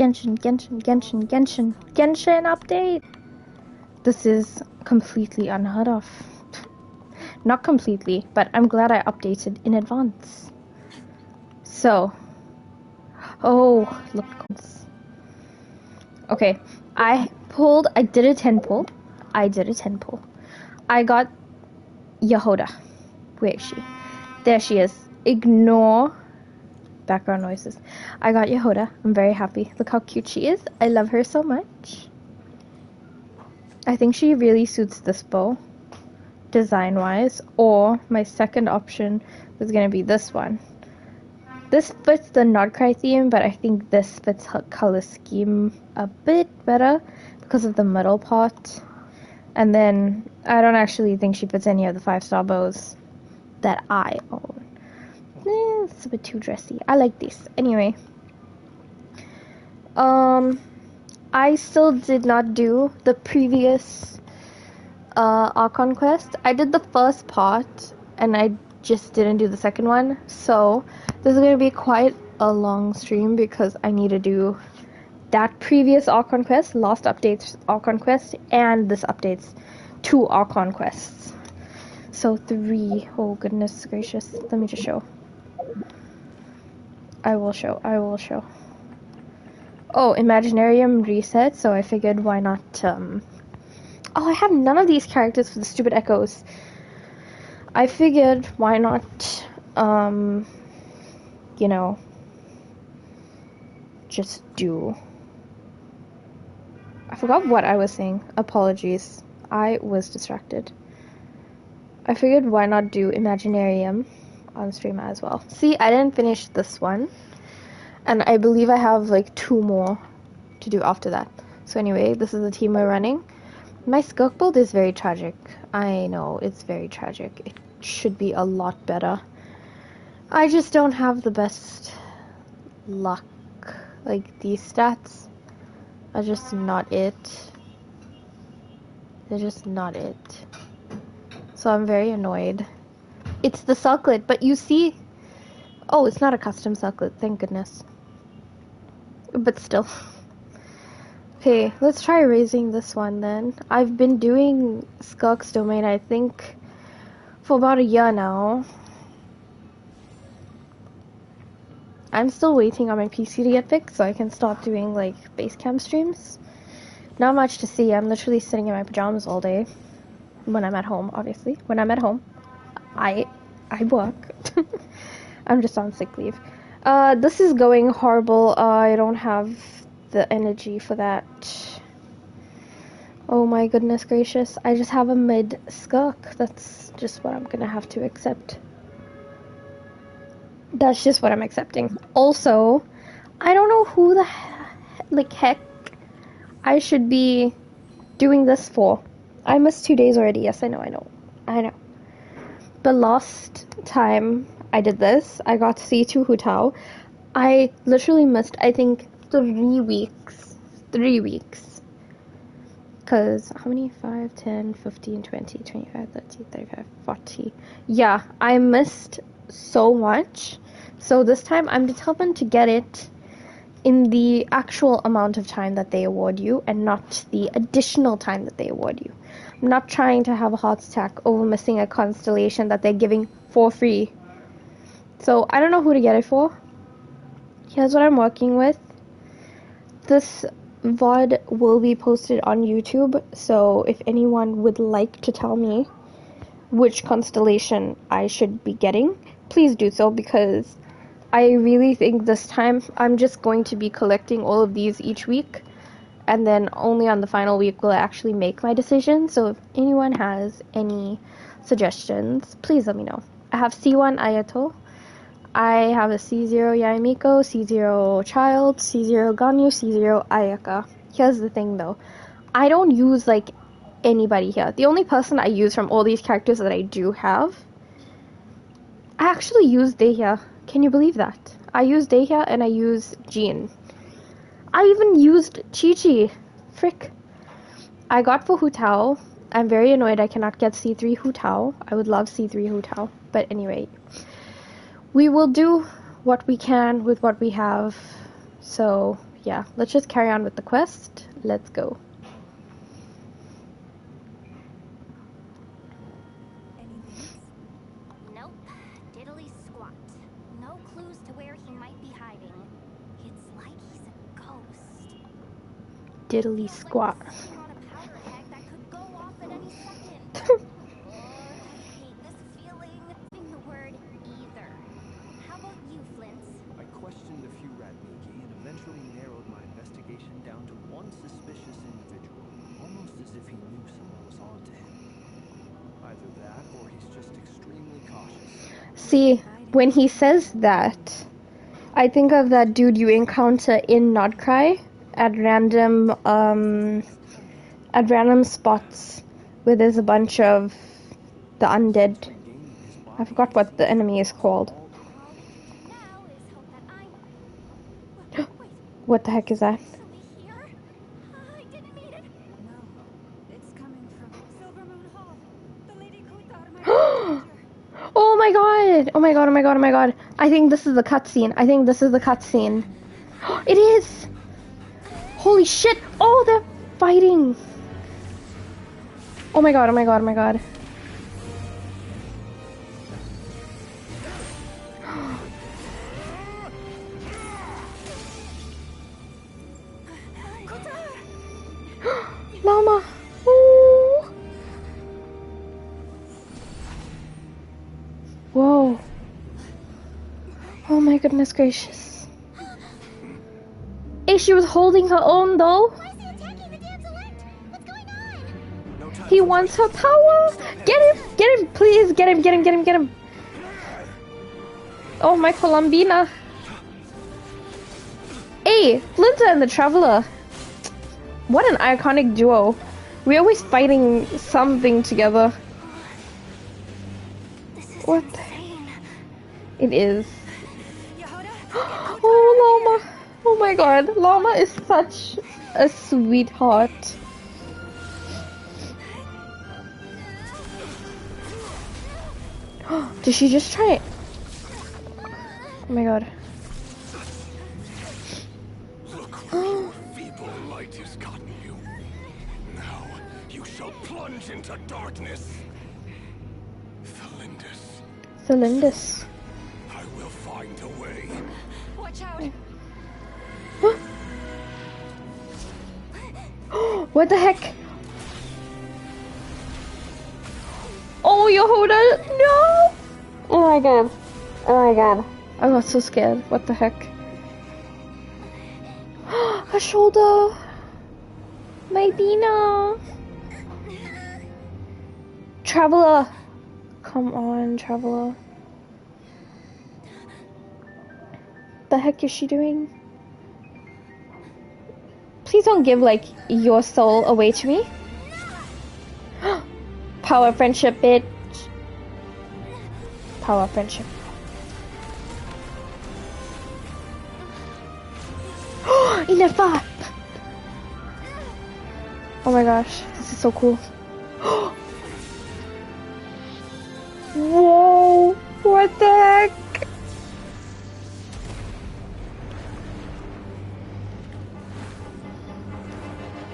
Genshin update. This is completely unheard of. Not completely, but I'm glad I updated in advance. So, oh, look. Okay, I did a 10 pull. I got Yehoda. Where is she? There she is. Ignore background noises. I got Yehoda. I'm very happy. Look how cute she is. I love her so much. I think she really suits this bow, design-wise. Or my second option was going to be this one. This fits the Nordcry theme, but I think this fits her color scheme a bit better because of the middle part. And then I don't actually think she fits any of the 5-star bows that I own. It's a bit too dressy. I like this. Anyway. I still did not do the previous Archon quest. I did the first part and I just didn't do the second one. So this is going to be quite a long stream because I need to do that previous Archon quest, last updates Archon quest, and this updates 2 Archon quests. So 3. Oh goodness gracious. Let me just show. I will show. Oh, Imaginarium reset, so I figured why not, Oh, I have none of these characters for the stupid echoes. I figured why not, you know, just do... I forgot what I was saying. Apologies. I was distracted. I figured why not do Imaginarium on stream as well. See, I didn't finish this one. And I believe I have like 2 more to do after that. So anyway, this is the team we're running. My Skirk build is very tragic. I know, it's very tragic. It should be a lot better. I just don't have the best luck. Like, these stats are just not it. They're just not it. So I'm very annoyed. It's the circlet, but you see... Oh, it's not a custom circlet, thank goodness. But still. Okay, let's try raising this one then. I've been doing Skirk's domain, I think, for about a year now. I'm still waiting on my PC to get fixed so I can start doing, like, base camp streams. Not much to see. I'm literally sitting in my pajamas all day. When I'm at home, obviously. When I'm at home, I work. I'm just on sick leave. This is going horrible. I don't have the energy for that. Oh my goodness gracious. I just have a mid Skirk. That's just what I'm gonna have to accept. That's just what I'm accepting. Also, I don't know who the heck I should be doing this for. I missed 2 days already. Yes, I know. The last time I did this, I got C2 Hutao. I literally missed, I think, 3 weeks. 3 weeks. Because, how many? 5, 10, 15, 20, 25, 30, 35, 40. Yeah, I missed so much. So this time, I'm determined to get it in the actual amount of time that they award you, and not the additional time that they award you. I'm not trying to have a heart attack over missing a constellation that they're giving for free. So, I don't know who to get it for. Here's what I'm working with. This VOD will be posted on YouTube, so if anyone would like to tell me which constellation I should be getting, please do so, because I really think this time I'm just going to be collecting all of these each week, and then only on the final week will I actually make my decision. So if anyone has any suggestions, please let me know. I have C1 Ayato, I have a C0 Yaimiko, C0 Child, C0 Ganyu, C0 Ayaka. Here's the thing though, I don't use like anybody here. The only person I use from all these characters that I do have, I actually use Dehya. Can you believe that? I use Dehya and I use Jean. I even used Chi-Chi. Frick. I got for Hutao. I'm very annoyed I cannot get C3 Hutao. I would love C3 Hutao. But anyway, we will do what we can with what we have. So, yeah, let's just carry on with the quest. Let's go. Any leads? Nope. Diddly squat. No clues to where he might be hiding. It's like he's a ghost. Diddly Feels squat. like we're sitting on a powder keg that could go off at any second. Oh, I hate this feeling. Using the word either. How about you, Flint's? I questioned a few Radniki and eventually narrowed my investigation down to one suspicious individual, almost as if he knew someone was on to him. Either that, or he's just extremely cautious. See, when he says that, I think of that dude you encounter in Nodcry at random spots where there's a bunch of the undead. Regaining his body, I forgot what the enemy is called. All we can do now is hope that I'm... Wait, What the heck is that? actually here? I didn't mean it. No. It's coming from Silver Moon Hall. The Lady Kuthar, my danger. Oh my god! Oh my god, oh my god, oh my god. I think this is the cutscene. I think this is the cutscene. It is! Holy shit! Oh, they're fighting! Oh my god, oh my god, oh my god. Llama! Ooh. Whoa. Oh my goodness gracious. Hey, she was holding her own though. Why is he attacking the damselette? What's going on? No time He for wants her waste. power. Stop Get him, please. Get him. Oh, my Columbina. Hey, Flinta and the Traveler. What an iconic duo. We're always fighting something together. This is What? insane. It is. Yehuda? Oh, Llama. Oh my god. Llama is such a sweetheart. Did she just try it? Oh my god. Look where your feeble light has gotten you. Now you shall plunge into darkness. Thelindus, Thelindus. I will find a way. Watch out. What the heck? Oh, Yehuda, no! Oh my god. Oh my god. I got so scared. What the heck? Her shoulder! My Dina! Traveler! Come on, Traveler. The heck is she doing? Please don't give, like, your soul away to me. Power friendship, bitch. Power friendship. Enough up! Oh my gosh, this is so cool. Whoa! What the heck?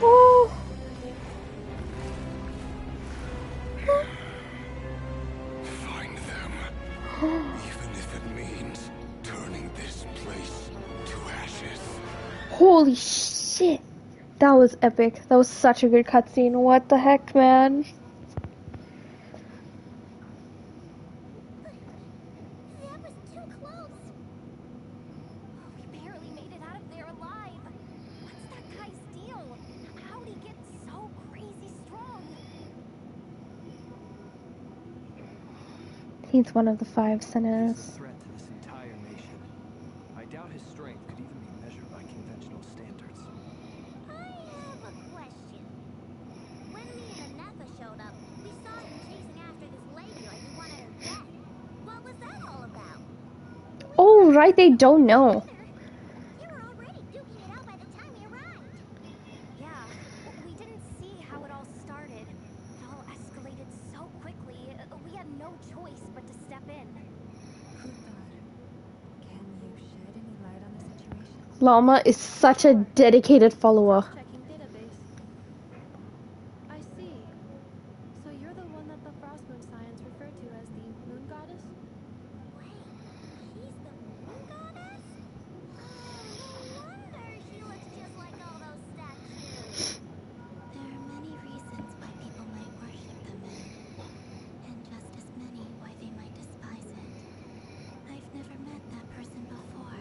Oh! Find them. Even if it means turning this place to ashes. Holy shit! That was epic. That was such a good cutscene. What the heck, man? That was too close. We barely made it out of there alive. What's that guy's deal? How'd he get so crazy strong? He's one of the 5 He's a sinners. threat to this entire nation. I doubt his strength could even be measured by conventional standards. I have a question. When me and Anetha showed up, we saw him chasing after this lady like he wanted her dead. What was that all about? Oh, right, they don't know. You were already duking it out by the time we arrived. Yeah, we didn't see how it all started. It all escalated so quickly. We had no choice but to step in. Kuthar, can you shed any light on the situation? Llama is such a dedicated follower. Checking database. I see. So you're the one that the Frost Moon Scions refer to as the Moon Goddess? Wait, she's the moon goddess? Oh, no wonder she looks just like all those statues. There are many reasons why people might worship the moon, and just as many why they might despise it. I've never met that person before,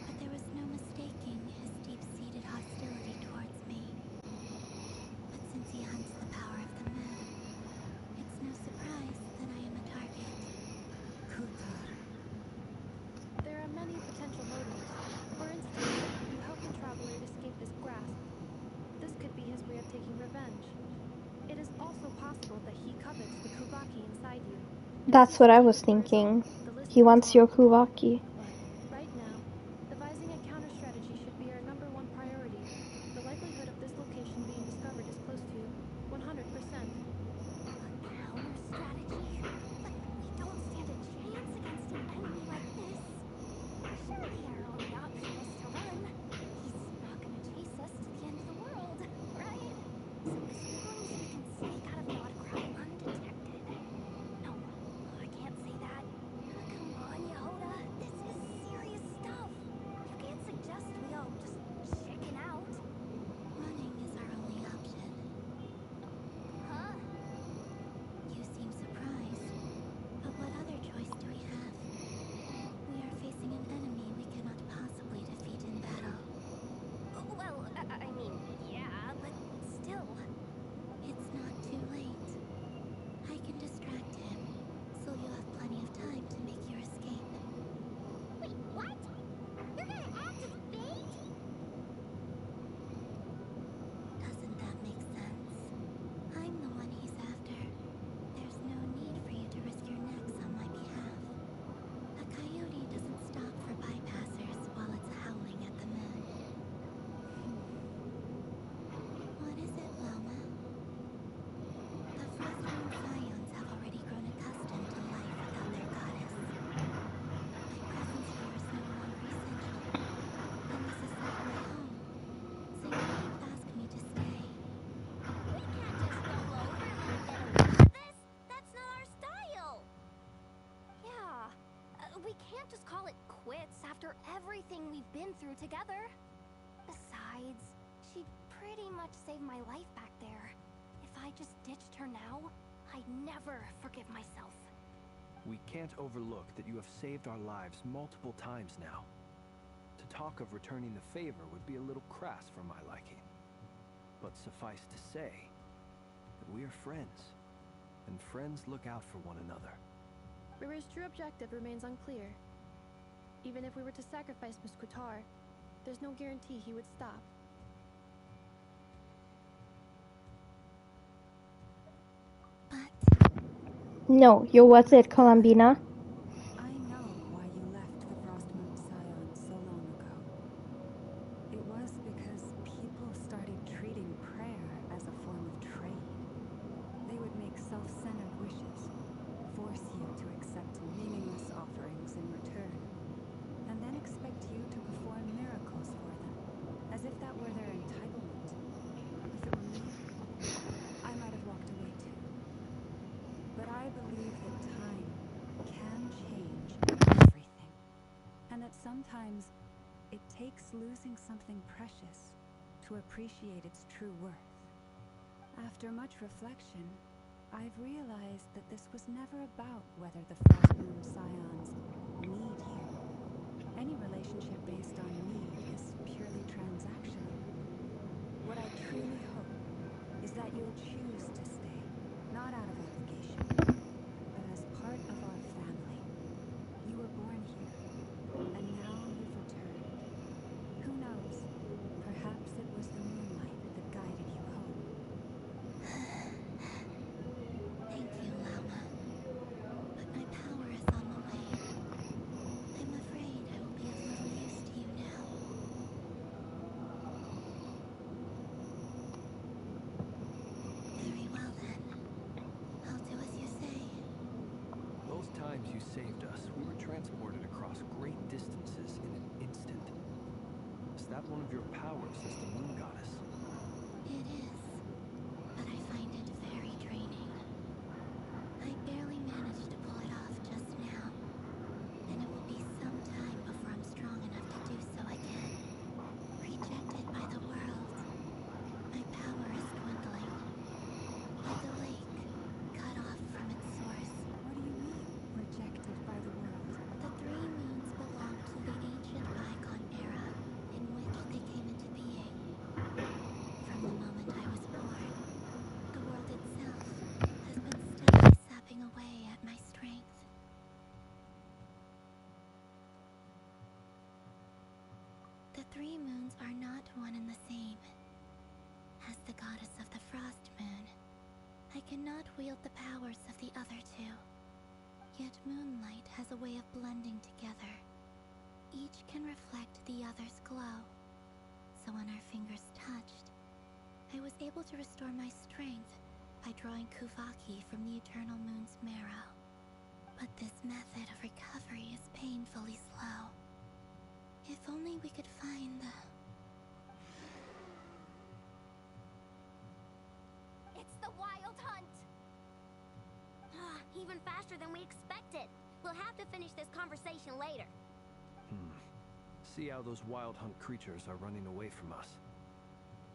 but there was no mistaking his deep-seated hostility towards me. But since he hunts the power of the moon, it's no surprise that I am a target. Kutar. There are many potential motives. For instance, you helped the traveler escape this grasp. This could be his way of taking revenge. It is also possible that he covets the Kubaki inside you. and That's seeks what to I keep was it for his thinking. own. The list He goes wants your on. Kuvaki. But right now, devising a counter strategy should be our #1 priority. The likelihood of this location being discovered is close to 100%. A counter strategy? But we don't stand a chance against an enemy like this. Surely our only option is to run. He's not gonna chase us to the end of the world, right? So as long as we can sneak out of the odd crowd undetected. No, I can't say that. Come on, Yehoda. This is serious stuff. You can't suggest we all just chicken out. Running is our only option. Huh? You seem surprised. But what other choice do we have? We are facing an enemy we cannot possibly defeat in battle. Well, I mean, yeah, but still. It's not too late. I can distract him, so you'll have plenty of time to make your escape. Wait, what? You're gonna act as bait? Doesn't that make sense? I'm the one he's after. There's no need for you to risk your necks on my behalf. A coyote doesn't stop for bypassers while it's howling at the moon. What is it, Loma? The Frost Moon Scions have already grown accustomed to life without their goddess. My presence here is no longer essential, and this is like my home, so you may have asked me to stay. We can't just roll over and let him get away with this! That's not our style! Yeah, we can't just call it quits after everything we've been through together. Besides, she pretty much saved my life back there. If I just ditched her now, I'd never forgive myself. We can't overlook that you have saved our lives multiple times now. To talk of returning the favor would be a little crass for my liking. But suffice to say that we are friends, and friends look out for one another. Rira's true objective remains unclear. Even if we were to sacrifice Miss Kutar, there's no guarantee he would stop. But No, you're worth it, Columbina. I know why you left the Frost Moon Scions so long ago. It was because people started treating prayer as a form of trade. They would make self-centered wishes, force you to accept meaningless offerings in return, and then expect you to perform miracles for them, as if that were their entitlement. If it were me, I might have walked away too. But I believe that time can change everything, and that sometimes it takes losing something precious to appreciate its true worth. After much reflection, I've realized that this was never about whether the Frost Moon Scions need you. Any relationship based on need is purely transactional. What I truly hope is that you'll choose to stay, not out of obligation, but as part of our family. You were born here, and now you've returned. Who knows? Perhaps it was the moonlight that guided you home. thank you, Lama. But my power is on the way. I'm afraid I will be of little use to you now. Very well then. I'll do as you say. Those times you saved us, we were transported across great distances in an instant. Is that one of your powers as the moon goddess? It is, but I find it very draining. I barely managed to pull it off just now, and it will be some time before I'm strong enough to do so again. Rejected by the world, my power is dwindling. Like a lake, cut off from its source. What do you mean, rejected by the world? The three moons belong to the ancient Archon era, in which they came into being. From the moment I was born, the world itself has been steadily sapping away at my strength. The three moons are not one and the same. As the goddess of the Frost Moon, I cannot wield the powers of the other two. Yet moonlight has a way of blending together. Each can reflect the other's glow. So when our fingers touched, I was able to restore my strength by drawing Kuvaki from the eternal moon's marrow. But this method of recovery is painfully slow. If only we could find the... It's the Wild Hunt! Even faster than we expected. We'll have to finish this conversation later. See how those wild hunt creatures are running away from us.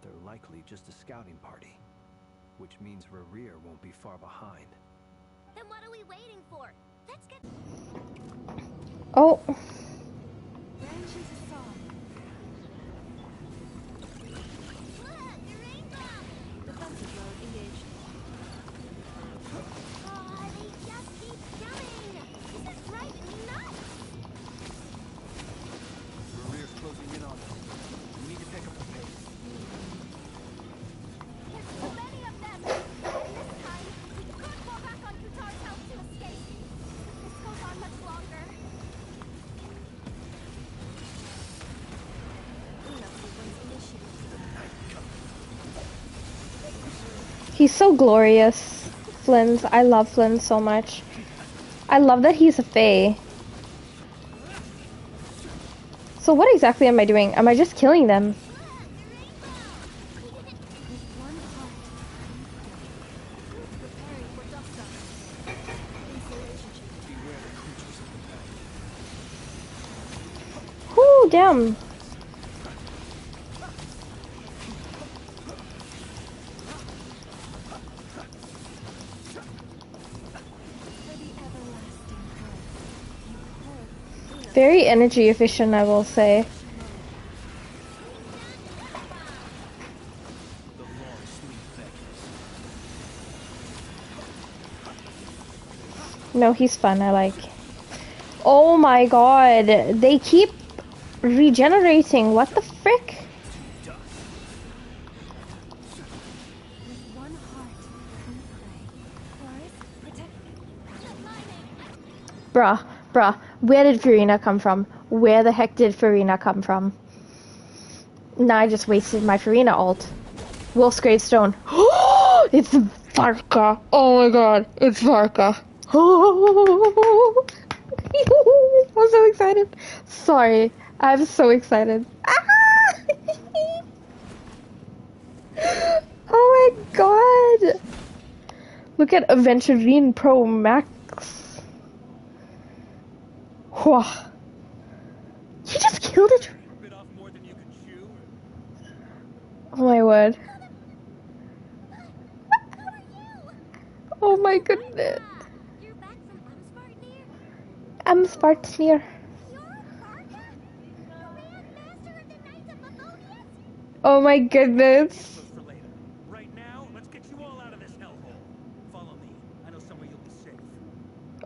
They're likely just a scouting party, which means Rerir won't be far behind. Then what are we waiting for? Let's get... Oh, Branches aside. Look, the rainbow! Defensive mode engaged. Oh, they just keep coming! This is driving me nuts! Rerir's closing in on us. We need to pick up the pace. There's so many of them! And this time, we could fall back on Kutar's house to escape. If this goes on much longer. he's so glorious. Flynn. I love Flynn so much. I love that he's a fae. So what exactly am I doing? Am I just killing them? One heart. Preparing for dust up. Insulation chamber. Beware the creatures of the pack. Whoo, damn. For the everlasting curse. Very energy efficient, I will say. The long sleep vectors. No, he's fun, I like. Oh my god, they keep regenerating. What the frick? With one heart, we pray. Forest, protect. Bruh, where did Farina come from? Where the heck did Farina come from? Nah, I just wasted my Farina ult. Wolf's Gravestone. It's Varka. Oh my god, it's Varka. I'm so excited. Sorry, I'm so excited. Oh my god. Look at Aventurine Pro Max. Whoa. He just killed it. Bit off more than you can chew. Oh my word. Who are you? Oh my goodness. You're back from Spartneer. You're Varka? The Grand Master of the Knights of Favonius? Oh my goodness. Those for later. Right now, let's get you all out of this hellhole. Follow me. I know somewhere you'll be safe.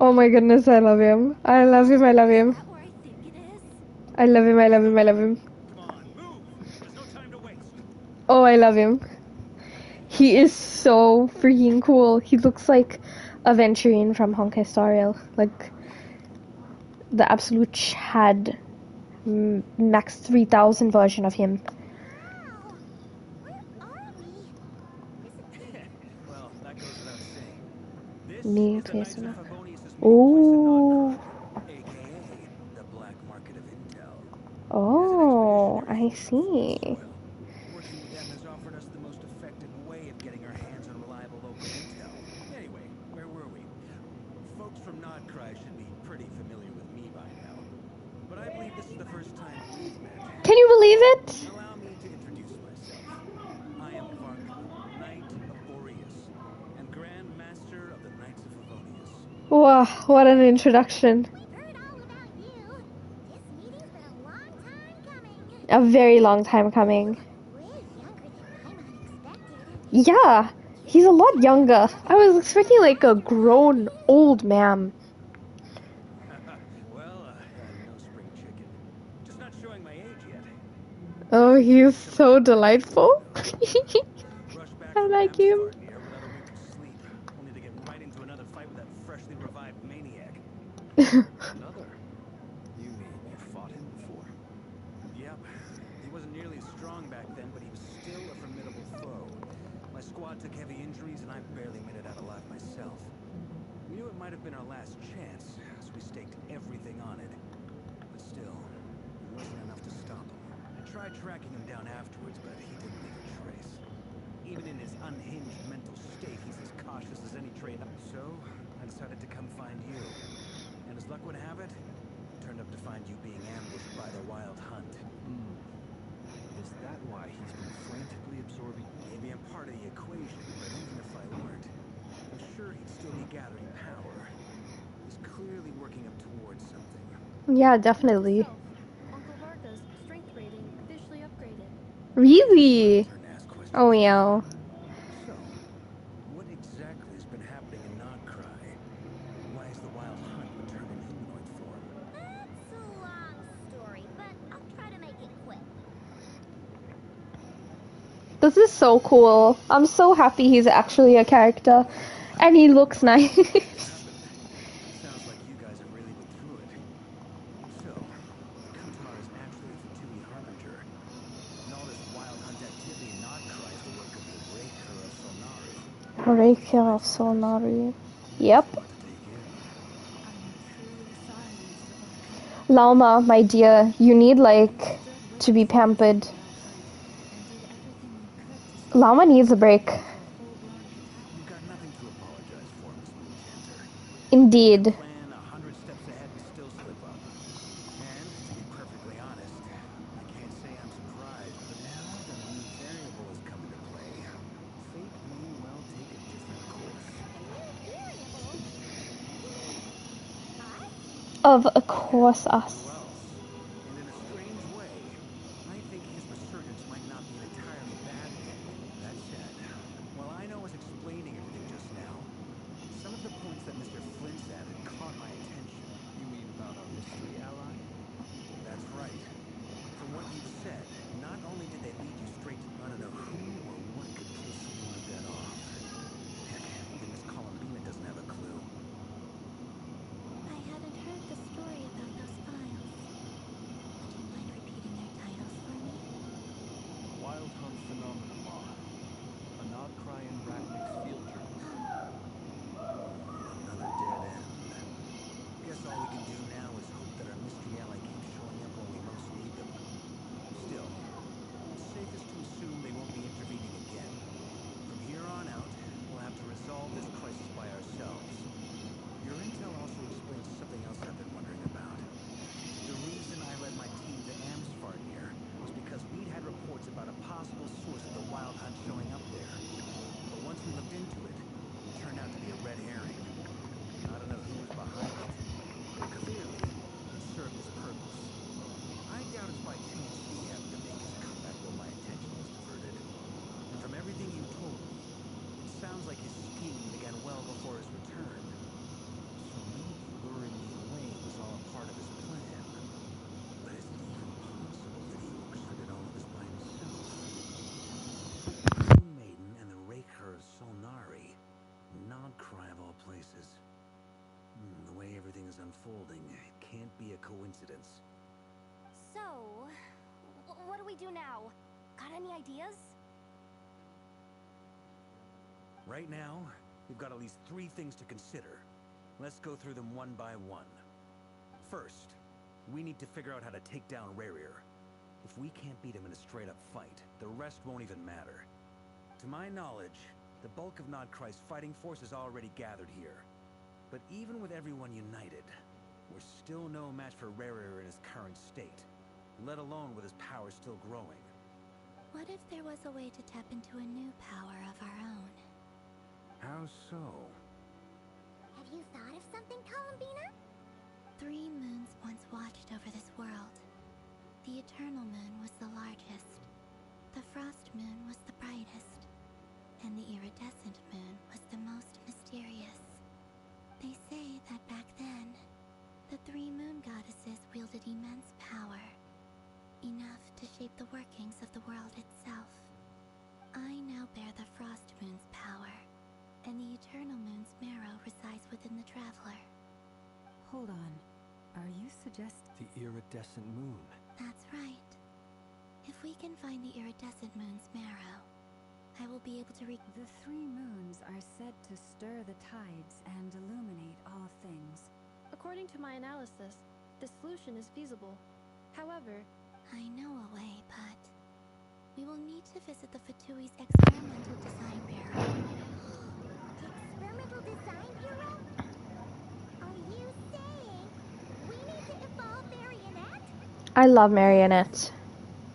Oh my goodness, I love him. I love him, I love him. Is that where I think it is? I love him, I love him, I love him. Come on, move. There's no time to waste. Oh, I love him. He is so freaking cool. He looks like Aventurine from Honkai Star Rail. Like, the absolute Chad max 3000 version of him. Wow. Where are we? Well, that goes without saying. This Me, is the Knights of Jason. Favonius' meeting place in Ooh. Nodna, aka the Black Market of Intel. Oh, I see. Soil. Working with them has offered us the most effective way of getting our hands on reliable local intel. Anyway, where were we? Folks from Nodcry should be pretty familiar with me by now. But I believe this is the first time we've met. Can you believe it? Allow me to introduce myself. I am Archon, Knight of Boreas, and Grand Master of the Knights of Favonius. Wow, what an introduction. We've heard all about you. This meeting's been a long time coming. A very long time coming. Way younger than Paimon expected. Yeah, he's a lot younger. I was expecting like a grown old man. Well, no spring chicken. Just not showing my age yet. Oh, he's so delightful. Rush back I from like him. Amsfarnir without a wink of sleep, only to get right into another fight with that freshly revived maniac. Another? You mean you fought him before? Yep. He wasn't nearly as strong back then, but he was still a formidable foe. My squad took heavy injuries, and I barely made it out alive myself. We knew it might have been our last chance, so we staked everything on it. But still, it wasn't enough to stop him. I tried tracking him down afterwards, but he didn't leave a trace. Even in his unhinged mental state, he's as cautious as any trained. So, I decided to come find you. And as luck would have it, turned up to find you being ambushed by the Wild Hunt. Is that why he's been frantically absorbing? Maybe I'm part of the equation, but even if I weren't, I'm sure he'd still be gathering power. He's clearly working up towards something. Yeah, definitely. Yourself, Uncle Varka's strength rating officially upgraded. Really? Turn to ask questions. Oh yeah. So, what exactly has been happening in Nodcry? Why is the Wild Hunt returned in humanoid form? It's a long story, but I'll try to make it quick. This is so cool. I'm so happy he's actually a character. And he looks nice. Sounds like you guys have really been through it. So, Kutar is actually a Fatui harbinger. And all this Wild Hunt activity in Nodcry is the work of the Raker of Solnari. Raker of Solnari. Yep. That's a lot to take in. I'm truly sorry, Mr. Varka. Lauma, my dear, you need like to be pampered. Llama needs a break. You've got nothing to apologize for, Miss Moonchanger. Indeed. Plan 100 steps ahead and still slip up. And, to be perfectly honest, I can't say I'm surprised, but now that a new variable has come into play, fate may well take a different course. Variable? You mean us? Of course us. Who else? And in a strange way, I think his resurgence might not be an entirely bad thing. That said, while I know I was explaining everything just now, some of the points that Mr. Flint's added caught my attention. You mean about our mystery ally? That's right. From what you've said, not only did they lead you straight to I don't know who or what could kill someone like that off. Heck, even Miss Columbina doesn't have a clue. I hadn't heard the story about those files. Would you mind repeating their titles for me? Wild Hunt Phenomenon Mod. A Nodcry and Ratnik field journal. Another dead end. Guess all we can do now is hope that our mystery ally keeps showing up when we most need them. Still, it's safest to assume they won't be intervening again. From here on out, we'll have to resolve this crisis by ourselves. Your intel also explains something else I've been wondering about. The reason I led my team to Amsfarnir was because we'd had reports about a possible source of the Wild Hunt showing up there. But once we looked into it, it turned out to be a red herring. I don't know who was behind it, but clearly, it served its purpose. I doubt it's by chance he happened to make his comeback while my attention was diverted. And from everything you told me, it sounds like his scheme began well before his return. So maybe luring me away was all a part of his plan. But is it even possible that he orchestrated all of this by himself? The Moon Maiden and the Raker of Solnari. Nodcry of all places. The way everything is unfolding, it can't be a coincidence. So, what do we do now? Got any ideas? Right now, we've got at least 3 things to consider. Let's go through them one by one. First, we need to figure out how to take down Rarier. If we can't beat him in a straight-up fight, the rest won't even matter. To my knowledge, the bulk of Nodcry's fighting force is already gathered here. But even with everyone united, we're still no match for Rarier in his current state, let alone with his power still growing. What if there was a way to tap into a new power of our own? How so? Have you thought of something, Columbina? 3 moons once watched over this world. The Eternal Moon was the largest. The Frost Moon was the brightest. And the Iridescent Moon was the most mysterious. They say that back then, the 3 moon goddesses wielded immense power. Enough to shape the workings of the world itself. I now bear the Frost Moon's power, and the Eternal Moon's marrow resides within the Traveler. Hold on. Are you suggesting... The iridescent moon. That's right. If we can find the Iridescent Moon's marrow, I will be able to The 3 moons are said to stir the tides and illuminate all things. According to my analysis, this solution is feasible. However, I know a way, but we will need to visit the Fatui's Experimental Design Bureau. The Experimental Design Bureau? Are you saying we need to evolve Marionette? I love Marionette.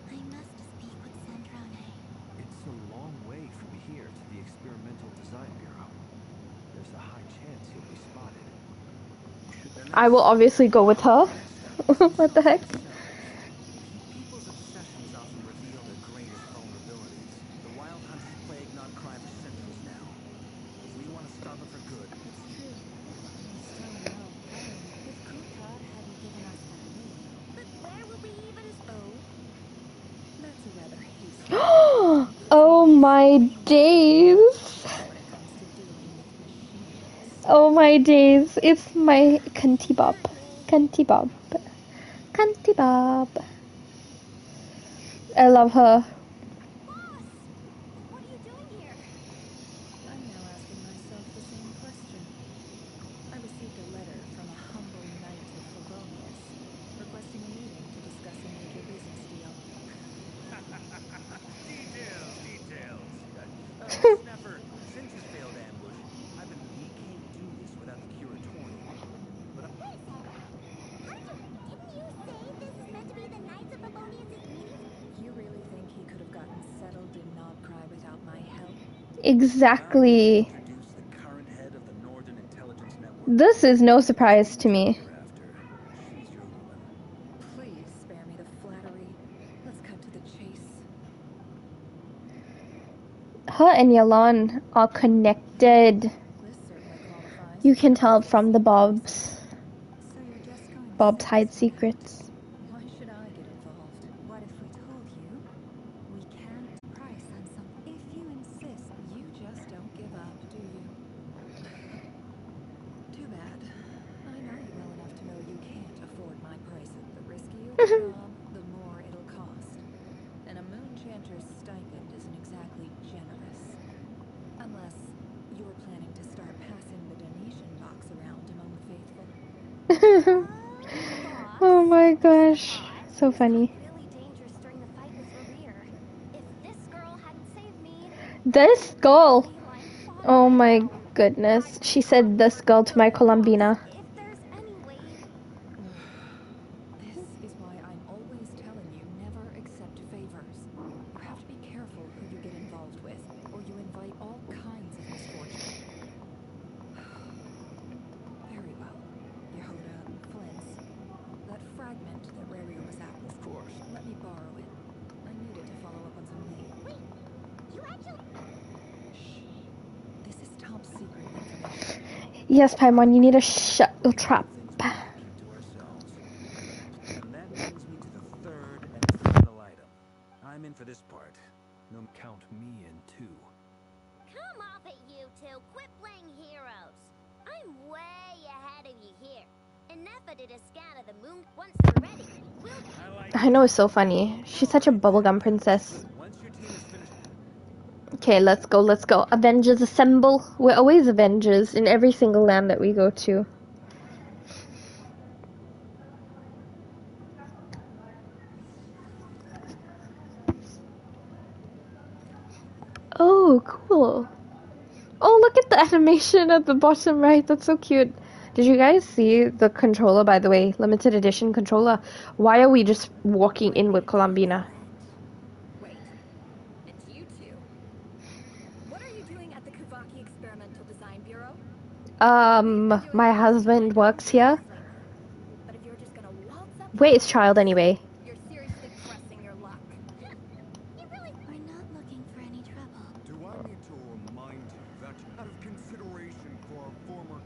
I must speak with Sandrone. It's a long way from here to the Experimental Design Bureau. There's a high chance he'll be spotted. I will obviously go with her. What the heck? People's obsessions often reveal their greatest vulnerabilities. The Wild Hunt has plagued Nodcry for centuries now. If we want to stop it for good, It's true. We still know. If Kutar hadn't given us that lead... But where will we even... Oh? That's a rather hasty... Oh my days. when it comes to dealing with machines. Oh my days. It's my Cunty Bob. Cunty Bob. Cunty Bob. I love her. Boss! What are you doing here? I'm now asking myself the same question. I received a letter from a humble knight of Favonius, requesting a meeting to discuss a major business deal. Details. Snapper, since his failed ambush, we can't do this without the Curatorium. But Wait a sec. Didn't you say this is meant to be the Knights of Favonius' meeting? You really think he could have gotten settled in Nodcry without my help? Exactly. introduce the current head of the Northern Intelligence Network. This is no surprise to me. She's your woman. Please spare me the flattery. Let's cut to the chase. Her and Yalan are connected. This certainly qualifies. You can tell from the Bobs. So you're just going to Bobs say hide this, secrets. Why should I get involved? What if we told you we can't price on something? If you insist, you just don't give up, do you? Too bad. I know you well enough to know you can't afford my prices. The riskier the job, the more it'll cost. And a moon chanter's stipend isn't exactly generous. Unless you're planning to start passing the donation box around among the faithful. Oh my gosh. So funny. Really dangerous during the fight with Rarier. If this girl hadn't saved me... This girl. Oh my goodness. She said this girl to my Columbina. If there's any way... This is why I'm always telling you never accept favors. You have to be careful who you get involved with, or you invite all kinds of misfortune. Very well. Yehoda, Flint's. That fragment that Rarier was at. Of course. Let me borrow it. I need it to follow up on some lead. Wait, you actually... Shh. This is top secret information. Yes, Paimon, you need to shut your trap. Things we can keep to ourselves. And that brings me to the third and final item. I'm in for this part. No, Count me in too. Come off it, you two. Quit playing heroes. I'm way ahead of you here. Enough did a scan of the moon. Once we're ready, we'll... I know, it's so funny. She's such a bubblegum princess. once your team is finished, Okay, let's go, let's go. Avengers assemble. We're always Avengers in every single land that we go to. Ooh, cool. Oh, look at the animation at the bottom right. That's so cute. Did you guys see the controller, by the way? Limited edition controller. Why are we just walking in with Colombina? Wait, it's you two. What are you doing at the Kuvaki Experimental Design Bureau? My husband works here. But if you're just gonna waltz up Wait, it's child anyway. you're seriously pressing your luck. We're not looking for any trouble. Do I need to remind you that out of consideration for our former...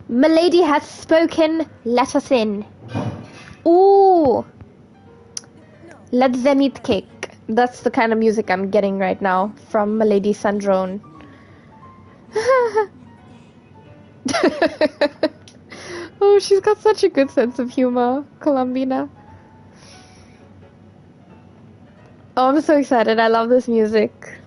Milady has spoken. Let us in. Ooh. Let them eat cake. That's the kind of music I'm getting right now from Milady Sandrone. Oh, she's got such a good sense of humor, Colombina. Oh, I'm so excited. I love this music.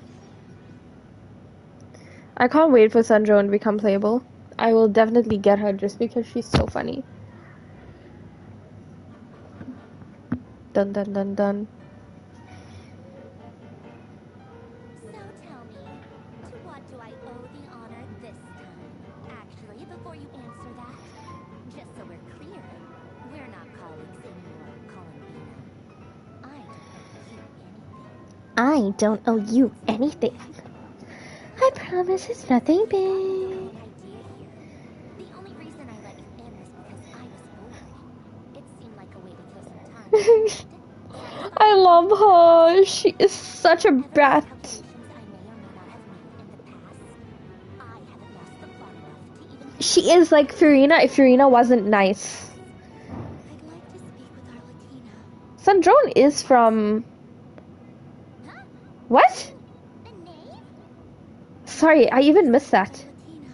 I can't wait for Sandrone to become playable. I will definitely get her just because she's so funny. Dun dun dun dun. So tell me, to what do I owe the honor this time? Actually, before you answer that, just so we're clear, we're not colleagues anymore, Columbina. I don't owe you anything. I don't owe you anything. I promise it's nothing big. Idea here. The only reason I let you in was because I was bored. It seemed like a way to kill some time. I love her. She is such a brat. She is like Furina if Furina wasn't nice. I'd like to speak with Arlecchino. Sandrone is from... What? Sorry, I even missed that. Arlecchino.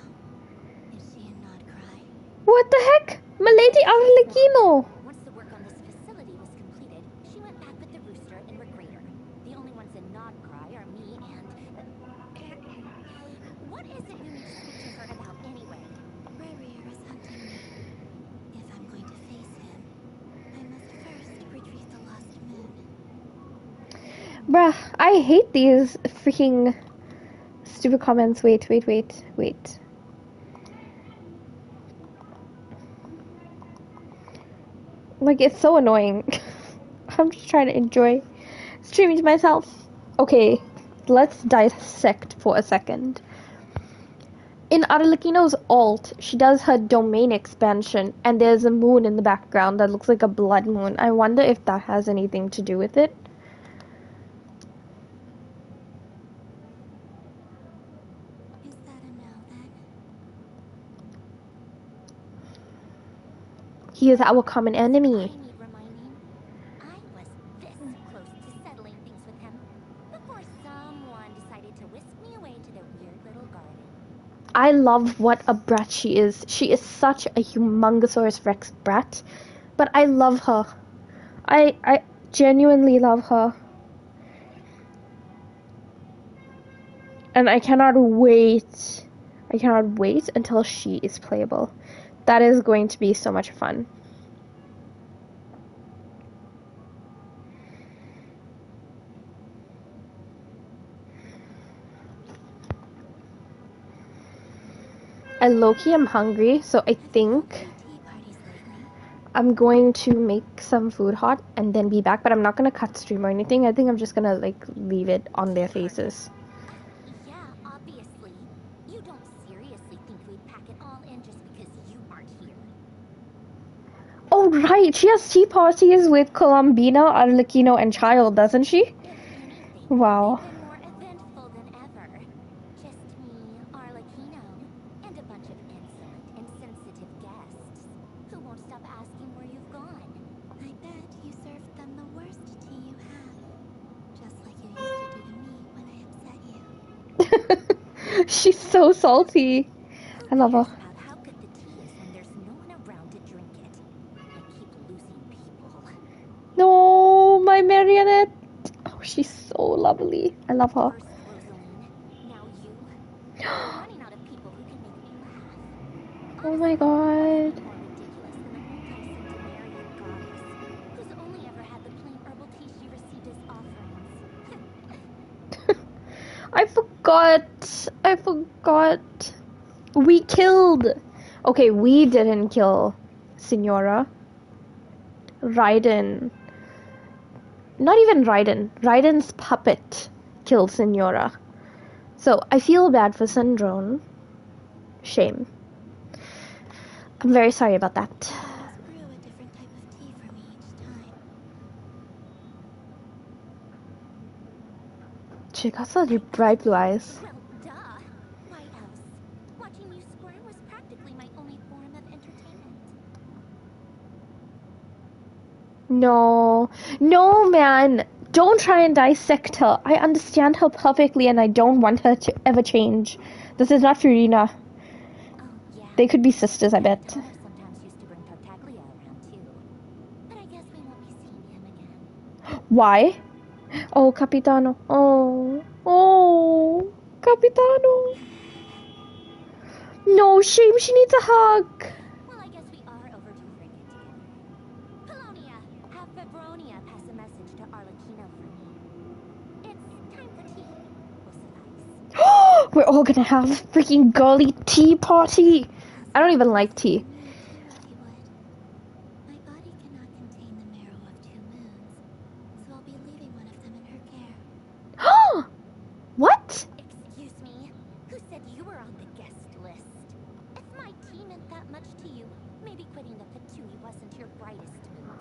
Is she in Nodcry? What the heck? Milady Arlecchino. Once the work on this facility was completed, she went back with the rooster and Regrator. The only ones in Nodcry are me and... What is it you need to speak to her about anyway? Rerir is hunting me. If I'm going to face him, I must first retrieve the lost moon. Bruh, I hate these freaking stupid comments. Wait. Like, it's so annoying. I'm just trying to enjoy streaming to myself. Okay, let's dissect for a second. In Arlecchino's alt, she does her domain expansion, and there's a moon in the background that looks like a blood moon. I wonder if that has anything to do with it. Is that a no then? He is our common enemy. I need reminding. I was this close to settling things with him before someone decided to whisk me away to their weird little garden. I love what a brat she is. She is such a humongosaurus rex brat, but I love her. I genuinely love her. And I cannot wait until she is playable. That is going to be so much fun. I low-key am hungry, so I think Tea parties lately. I'm going to make some food hot and then be back, but I'm not going to cut stream or anything. I think I'm just going to like leave it on their faces. Yeah, obviously. You don't seriously think we'd pack it all in just because you aren't here. Oh right, she has tea parties with Colombina, Arlecchino, and Child, doesn't she? If anything, Wow. they've been more eventful than ever. Just me, Arlecchino, and a bunch of insolent and sensitive guests who won't stop asking where you've gone. I bet you served them the worst tea you have. Just like you used to do to me when I upset you. She's so salty. I love her. About how good the tea is when there's no one around to drink it. I keep losing people. No, my marionette. Oh, she's so lovely. I love her. First Rosaline, now you. I'm running out of people who can make me laugh. Oh my god. More ridiculous than a multi-centenarian goddess who's only ever had the plain herbal tea she forgot. I forgot. We killed. Okay, we didn't kill Signora. Raiden. Not even Raiden. Raiden's puppet killed Signora. So I feel bad for Sundrone. Shame. I'm very sorry about that. Always brew a different type of tea for me each time. She got such bright blue eyes. Well, duh. Why else? Watching you squirm was practically my only form of entertainment. No. No, man. Don't try and dissect her. I understand her perfectly and I don't want her to ever change. This is not Furina. Oh, yeah. They could be sisters, I bet. Connor sometimes used to bring Tartaglia around too. But I guess we won't be seeing him again. Why? Oh, Capitano. Oh. Oh. Capitano. No, shame. She needs a hug. Well, I guess we are overdue for a get-together. Polonia, have Febronia pass a message to Arlecchino for me. It's time for tea. Will suffice. We're all gonna have a freaking girly tea party. I don't even like tea. Me too, if you would. My body cannot contain the marrow of 2 moons, so I'll be leaving one of them in her care. What? Excuse me, who said you were on the guest list? If my tea meant that much to you, maybe quitting the Fatui wasn't your brightest move.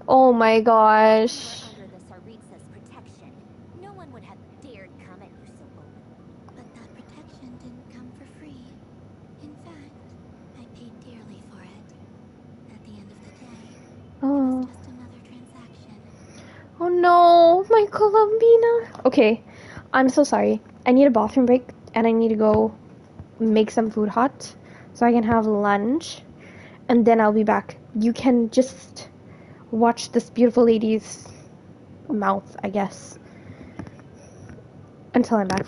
Oh my If gosh. you were under the Tsaritsa's protection, no one would have dared come at you so openly. But that protection didn't come for free. In fact, I paid dearly for it. At the end of the day, it Oh. was just another transaction. Oh no, my Columbina. Okay, I'm so sorry. I need a bathroom break and I need to go make some food hot so I can have lunch and then I'll be back. You can just watch this beautiful lady's mouth, I guess, until I'm back.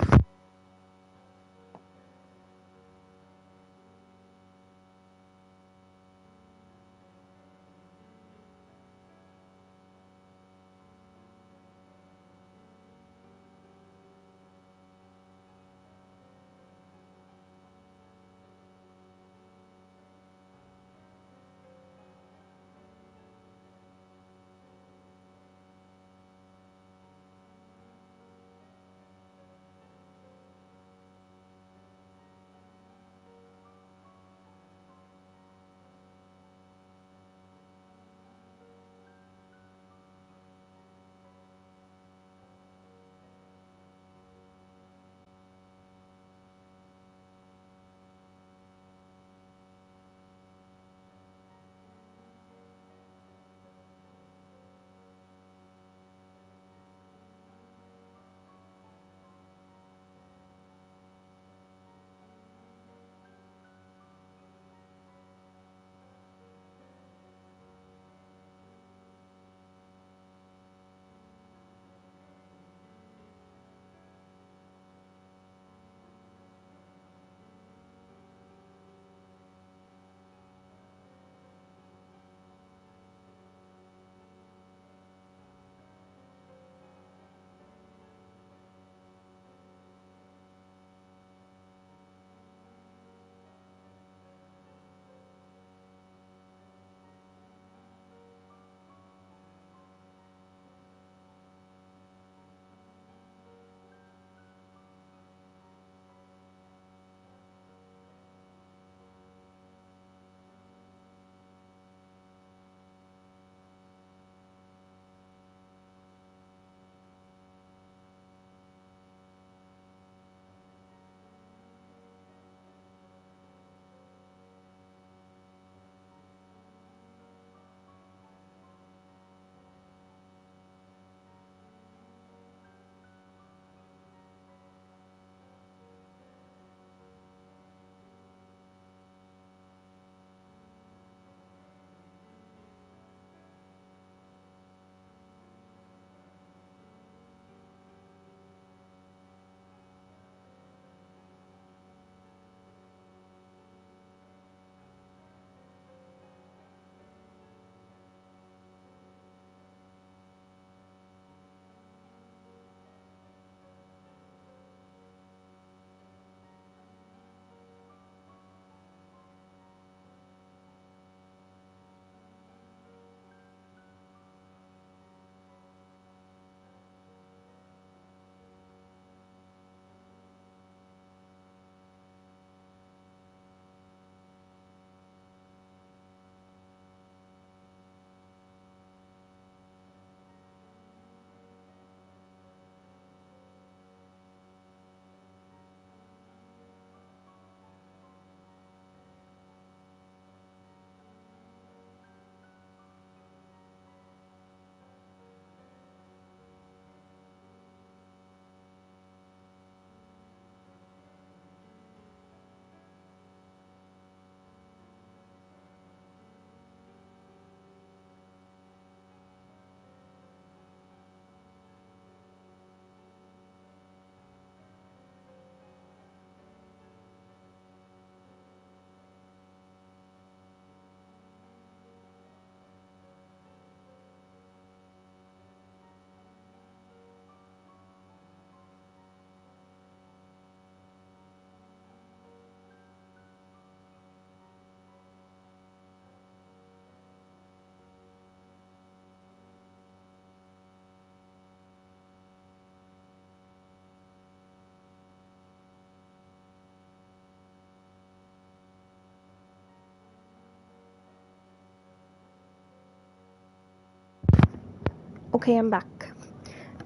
Okay, I'm back.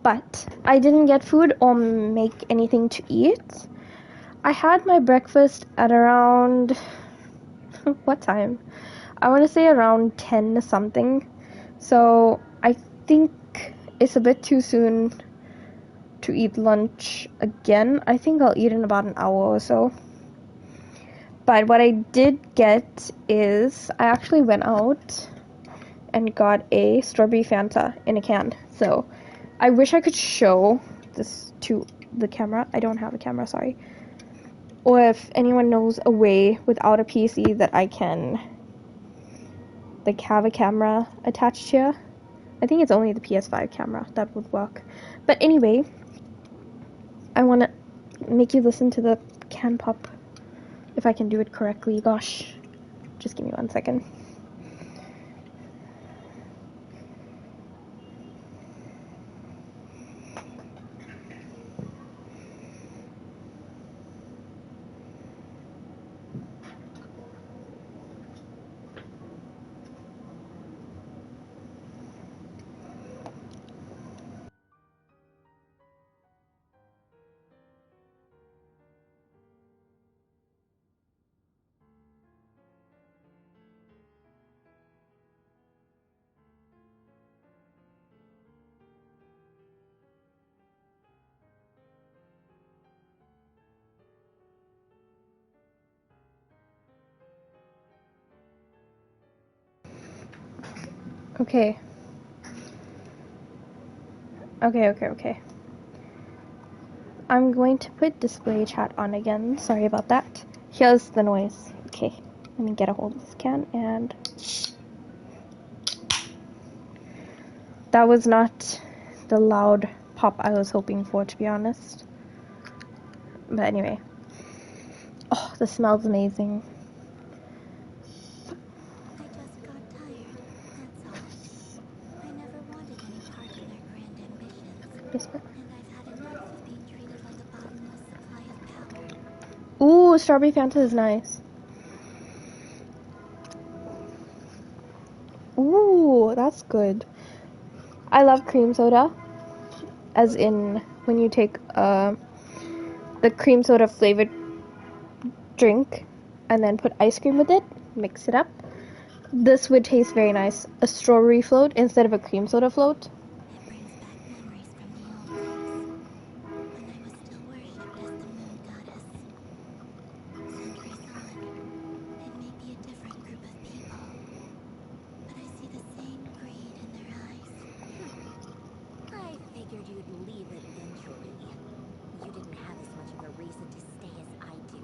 But I didn't get food or make anything to eat. I had my breakfast at around what time? I want to say around 10 something. So I think it's a bit too soon to eat lunch again. I think I'll eat in about an hour or so. But what I did get is I actually went out and got a strawberry Fanta in a can. So I wish I could show this to the camera. I don't have a camera, sorry. Or if anyone knows a way without a PC that I can like have a camera attached here. I think it's only the PS5 camera that would work. But anyway, I want to make you listen to the can pop if I can do it correctly. Gosh, just give me 1 second. Okay. Okay. I'm going to put display chat on again. Sorry about that. Here's the noise. Okay, let me get a hold of this can, and that was not the loud pop I was hoping for, to be honest. But anyway. Oh, the smells amazing. I just got tired, that's all. I never wanted any part in their grand ambitions. Yes, And I've had enough of being treated like a bottomless supply of power. ooh, strawberry Fanta is nice. Ooh, that's good. I love cream soda. As in, when you take the cream soda flavored drink and then put ice cream with it, mix it up. This would taste very nice. A strawberry float instead of a cream soda float. It brings back memories from the old days, when I was still worshipped as the moon goddess. Centuries on, it may be a different group of people, but I see the same greed in their eyes. I figured you'd leave eventually. You didn't have as much of a reason to stay as I do.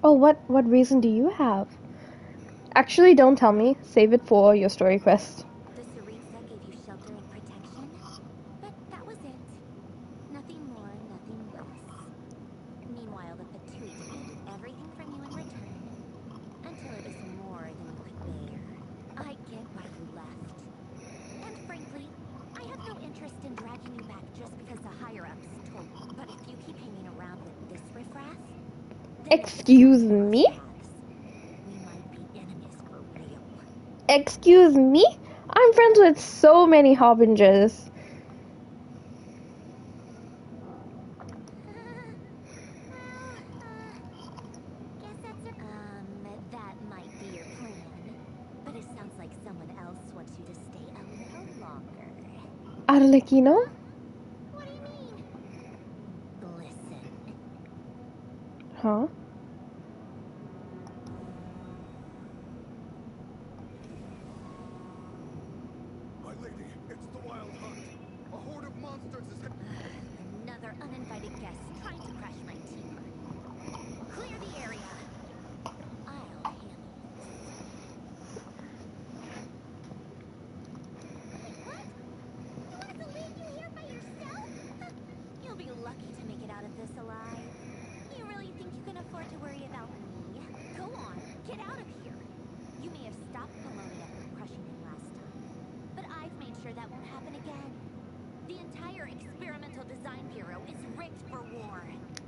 Oh, what reason do you have? Actually, don't tell me. Save it for your story quest. The Saritsa gave you shelter and protection, but that was it. Nothing more, nothing less. Meanwhile, the Fatui demanded everything from you in return, until it was more than you could bear. I get why you left. And frankly, I have no interest in dragging you back just because the higher-ups told me. But if you keep hanging around with this riffraff, then Excuse me? we might be enemies for real. Excuse me? I'm friends with so many harbingers. Guess that's it. That might be your plan. But it sounds like someone else wants you to stay a little longer. Arlecchino? What do you mean? Listen. Huh? My lady, it's the Wild Hunt. A horde of monsters is... Another uninvited guest trying to crash my team. Clear the area. I'll handle this. Wait, what? You want us to leave you here by yourself? You'll be lucky to make it out of this alive. You really think you can afford to worry about me? Go on, get out of here. You may have stopped Poloni from crushing him last time, but I've made sure that won't happen again. The entire Experimental Design Bureau is rigged for war.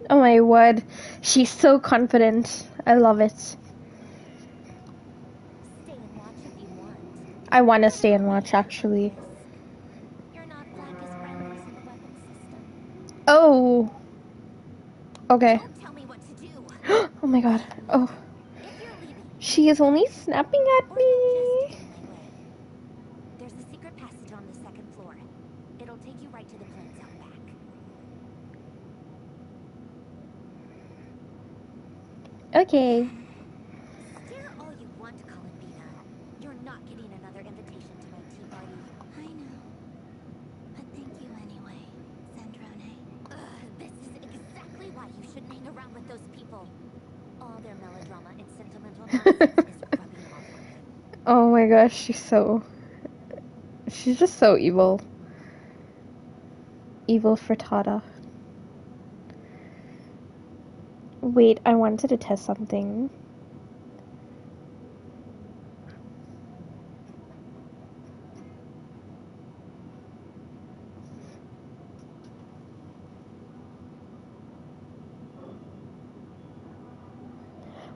Oh my word. She's so confident. I love it. Stay and watch if you want. I want to stay and watch, actually. You're Okay. Don't tell me what to do. Oh my god. Oh. If you're leaving, She is only snapping at or you'll just me. get in my way. There's a secret passage on the second floor. It'll take you right to the plains out back. Okay. Stare all you want, Columbina. You're not getting another invitation to my tea party. I know. But thank you anyway, Sandrone. This is exactly why you shouldn't hang around with those people. All their melodrama and sentimental nonsense is rubbing off on you. Oh my gosh, she's just so evil. Evil frittata. Wait, I wanted to test something.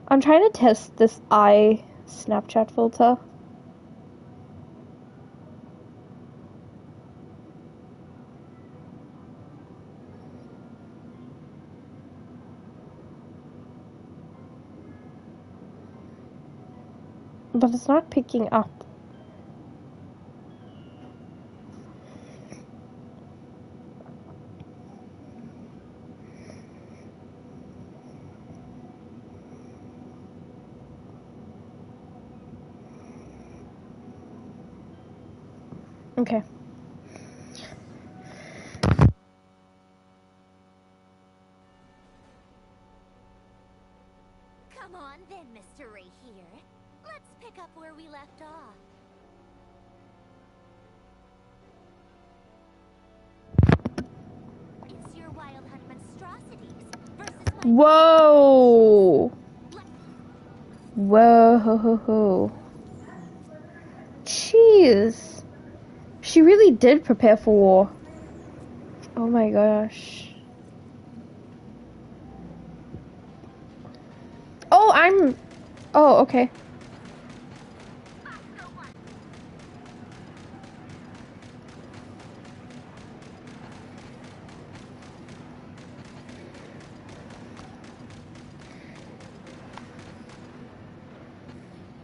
I'm trying to test this eye Snapchat filter. But it's not picking up. Okay. Come on then, Mr. Right here. Let's pick up where we left off. It's your wild hunt monstrosities versus my... Whoa! Whoa! Jeez! She really did prepare for war. Oh my gosh. Oh, Oh, okay.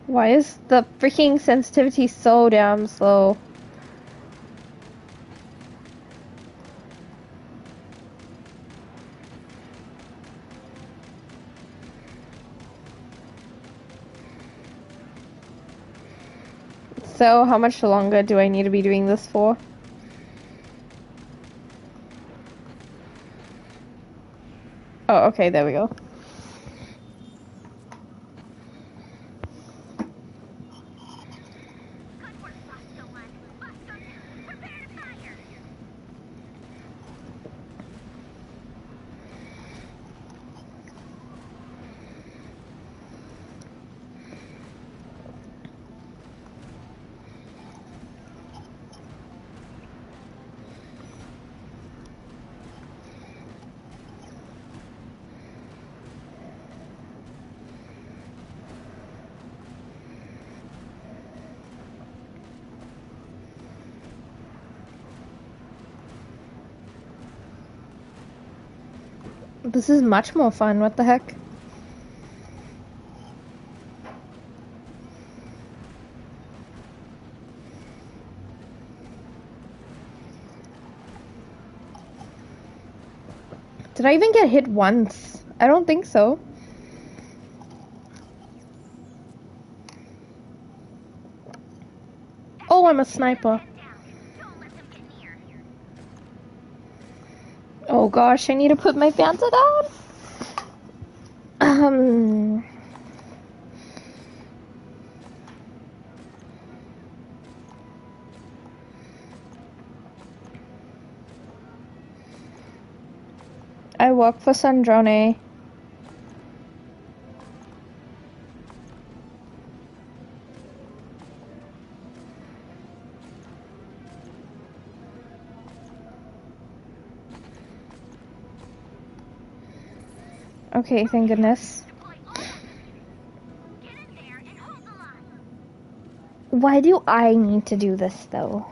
Why is the freaking sensitivity so damn slow? So, how much longer do I need to be doing this for? Oh, okay, there we go. Good work, Bosco 1. Bosco 2, prepare to fire! This is much more fun, what the heck? Did I even get hit once? I don't think so. Oh, I'm a sniper. Don't let them get near. Oh gosh, I need to put my Fanta down. I work for Sandrone. Okay, thank goodness. Get in there and hold the line. Why do I need to do this though?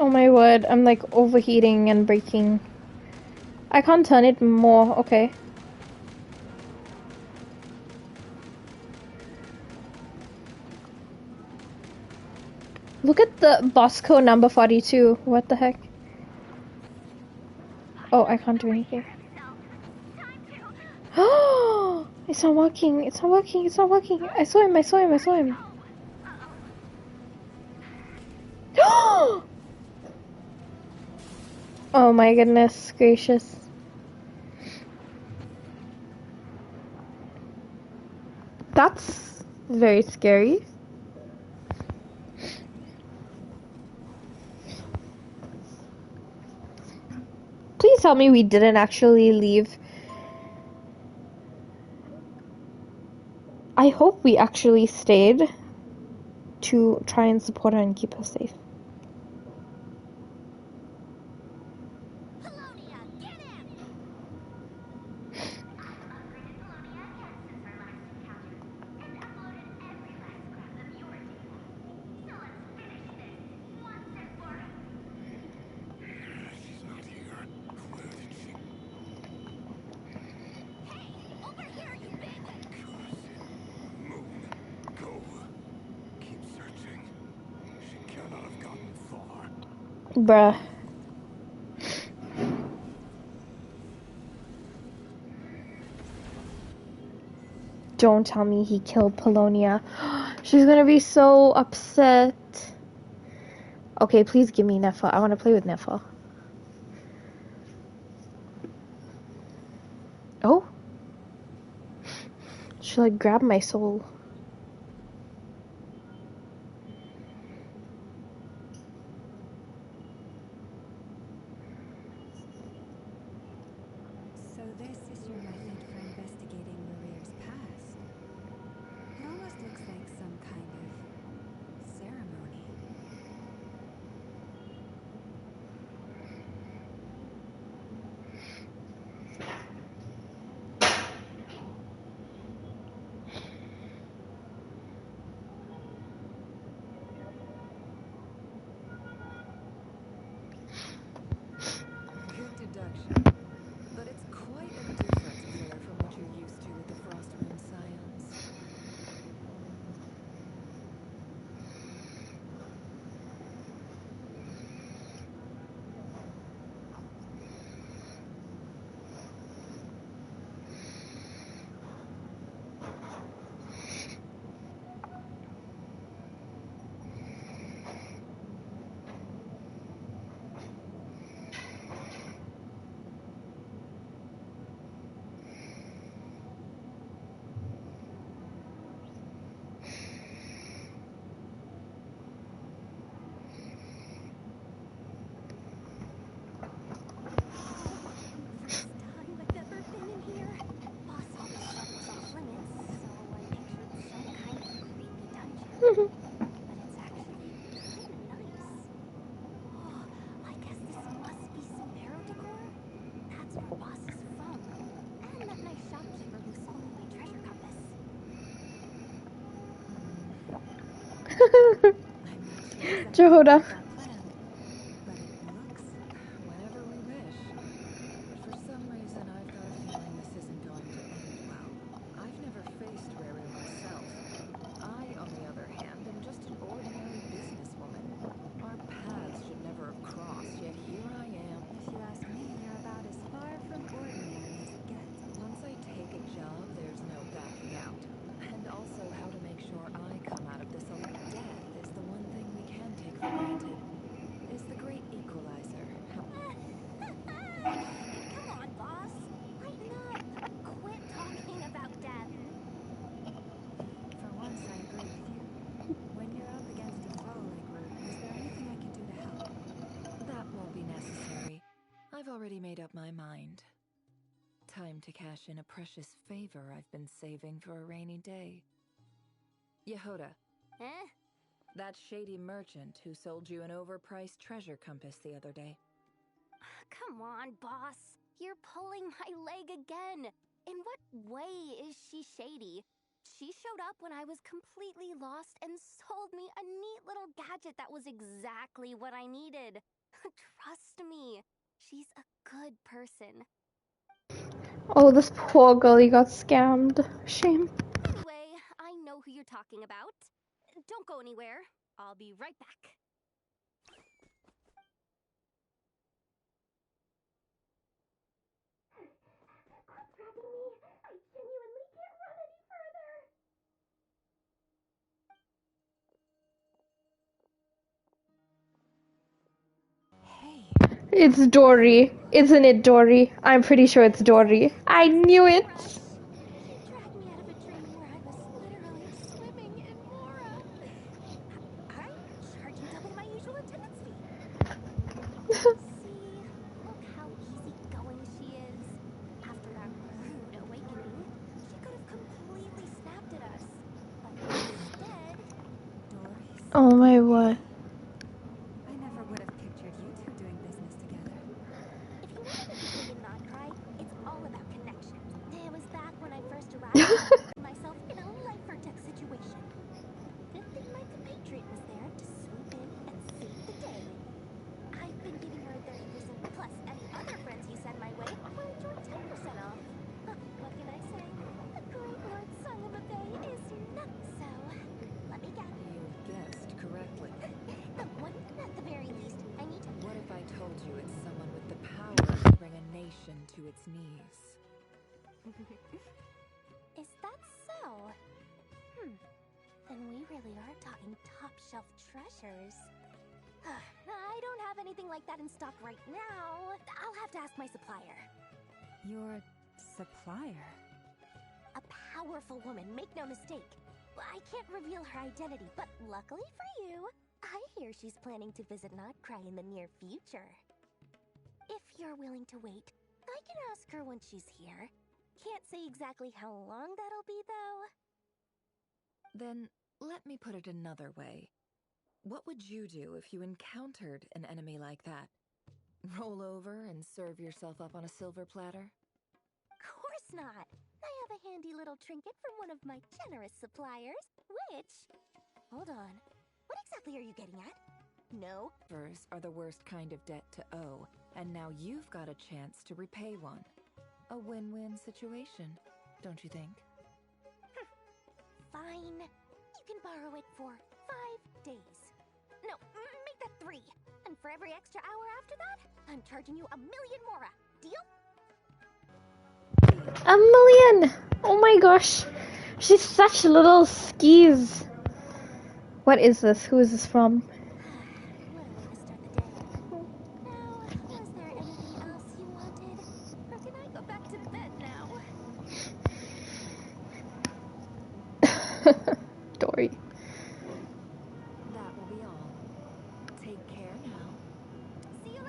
Oh my word, I'm like overheating and breaking. I can't turn it more, okay. Look at the boss code number 42. What the heck? Oh, I can't do anything. Oh, it's not working. It's not working. It's not working. I saw him. I saw him. I saw him. Oh my goodness gracious. That's very scary. Please tell me we didn't actually leave. I hope we actually stayed to try and support her and keep her safe. Polonia, get him! Upgraded Polonia again since our last encounter, and uploaded every last scrap of your data. So let's finish this once and for all. She's not here. Where did she... Hey, over here, you big... Cursed moon. Go. Keep searching. She cannot have gotten far. Bruh. Don't tell me he killed Polonia. She's gonna be so upset. Okay, please give me Nefa. I want to play with Nefa. Oh? She like grabbed my soul. So this is your method for investigating Maria's past. It almost looks like some kind of ceremony. Good deduction. But it's quite a different killer from what you're used to with the Frostmoon Scions. First time I've ever been in here. Boss always said it was off limits, so I pictured some kind of creepy dungeon. But it's actually kind of nice. Oh, I guess this must be some Barrow decor? That's where Boss is from. And that nice shopkeeper who sold me my treasure compass. I'm not sure exactly Jehoda. what that planned, but it looks whenever we wish. For some reason, I've got a feeling this isn't going to end well. I've never faced Reru myself. I, on the other hand, am just an ordinary businesswoman. Our paths should never have crossed, yet here I am. If you ask me, you're about as far from ordinary as it gets. Once I take a job, there's no backing out. And also how to make sure I come out of this alive. Death is the one thing we can take for granted. Is the great equalizer. Come on, Boss. Lighten up. Quit talking about death. For once, I agree with you. When you're up against a foe like Ruru, is there anything I can do to help? That won't be necessary. I've already made up my mind. Time to cash in a precious favor I've been saving for a rainy day. Yehoda, Eh? that shady merchant who sold you an overpriced treasure compass the other day. Come on, Boss. You're pulling my leg again. In what way is she shady? She showed up when I was completely lost and sold me a neat little gadget that was exactly what I needed. Trust me, she's a good person. Oh, this poor girlie got scammed. Shame. Anyway, I know who you're talking about. Don't go anywhere. I'll be right back. Hey, It's Dory. Isn't it Dory? I'm pretty sure it's Dory. I knew it. You dragged me out of a dream where I was literally swimming in Mora. I'm charging double my usual attendance fee. See, look how easygoing she is. After that rude awakening, she could have completely snapped at us. But instead, Dory's Oh my Dory. word. I never would have pictured you two doing business together. if you want to make it big and not cry, it's all about connections. It was back when I first arrived and found myself in a life-or-death situation. Good thing my compatriot was there to swoop in and save the day. I've been giving her 30% plus any other friends you send my way will enjoy 10% off. What can I say? The great Lord Sangamabe is not so. Let me guess. You've guessed correctly. The one, at the very least, I need to... What if I told you it's someone with the power to bring a nation to its knees? Is that so? Then we really are talking top-shelf treasures. I don't have anything like that in stock right now. I'll have to ask my supplier. Your supplier? A powerful woman, make no mistake. I can't reveal her identity, but luckily for you, I hear she's planning to visit Notcry in the near future. If you're willing to wait, I can ask her when she's here. Can't say exactly how long that'll be, though. Then let me put it another way. What would you do if you encountered an enemy like that? Roll over and serve yourself up on a silver platter? Course not. I have a handy little trinket from one of my generous suppliers, which... Hold on. What exactly are you getting at? No. Furs are the worst kind of debt to owe, and now you've got a chance to repay one. A win-win situation, don't you think? Fine. You can borrow it for 5 days. No, make that 3. And for every extra hour after that, I'm charging you 1,000,000 mora. Deal? A million! Oh my gosh. She's such little skis. What is this? Who is this from? What a way to start the day. Now, was there anything else you wanted? Or can I go back to bed now? Dory. That will be all. Take care now. See you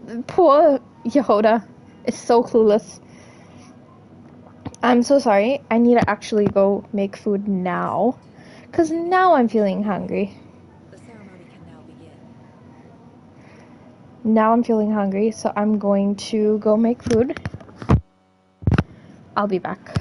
later! Poor Yehoda is so clueless. I'm so sorry. I need to actually go make food now. Because now I'm feeling hungry. The ceremony can now begin. Now I'm feeling hungry, so I'm going to go make food. I'll be back.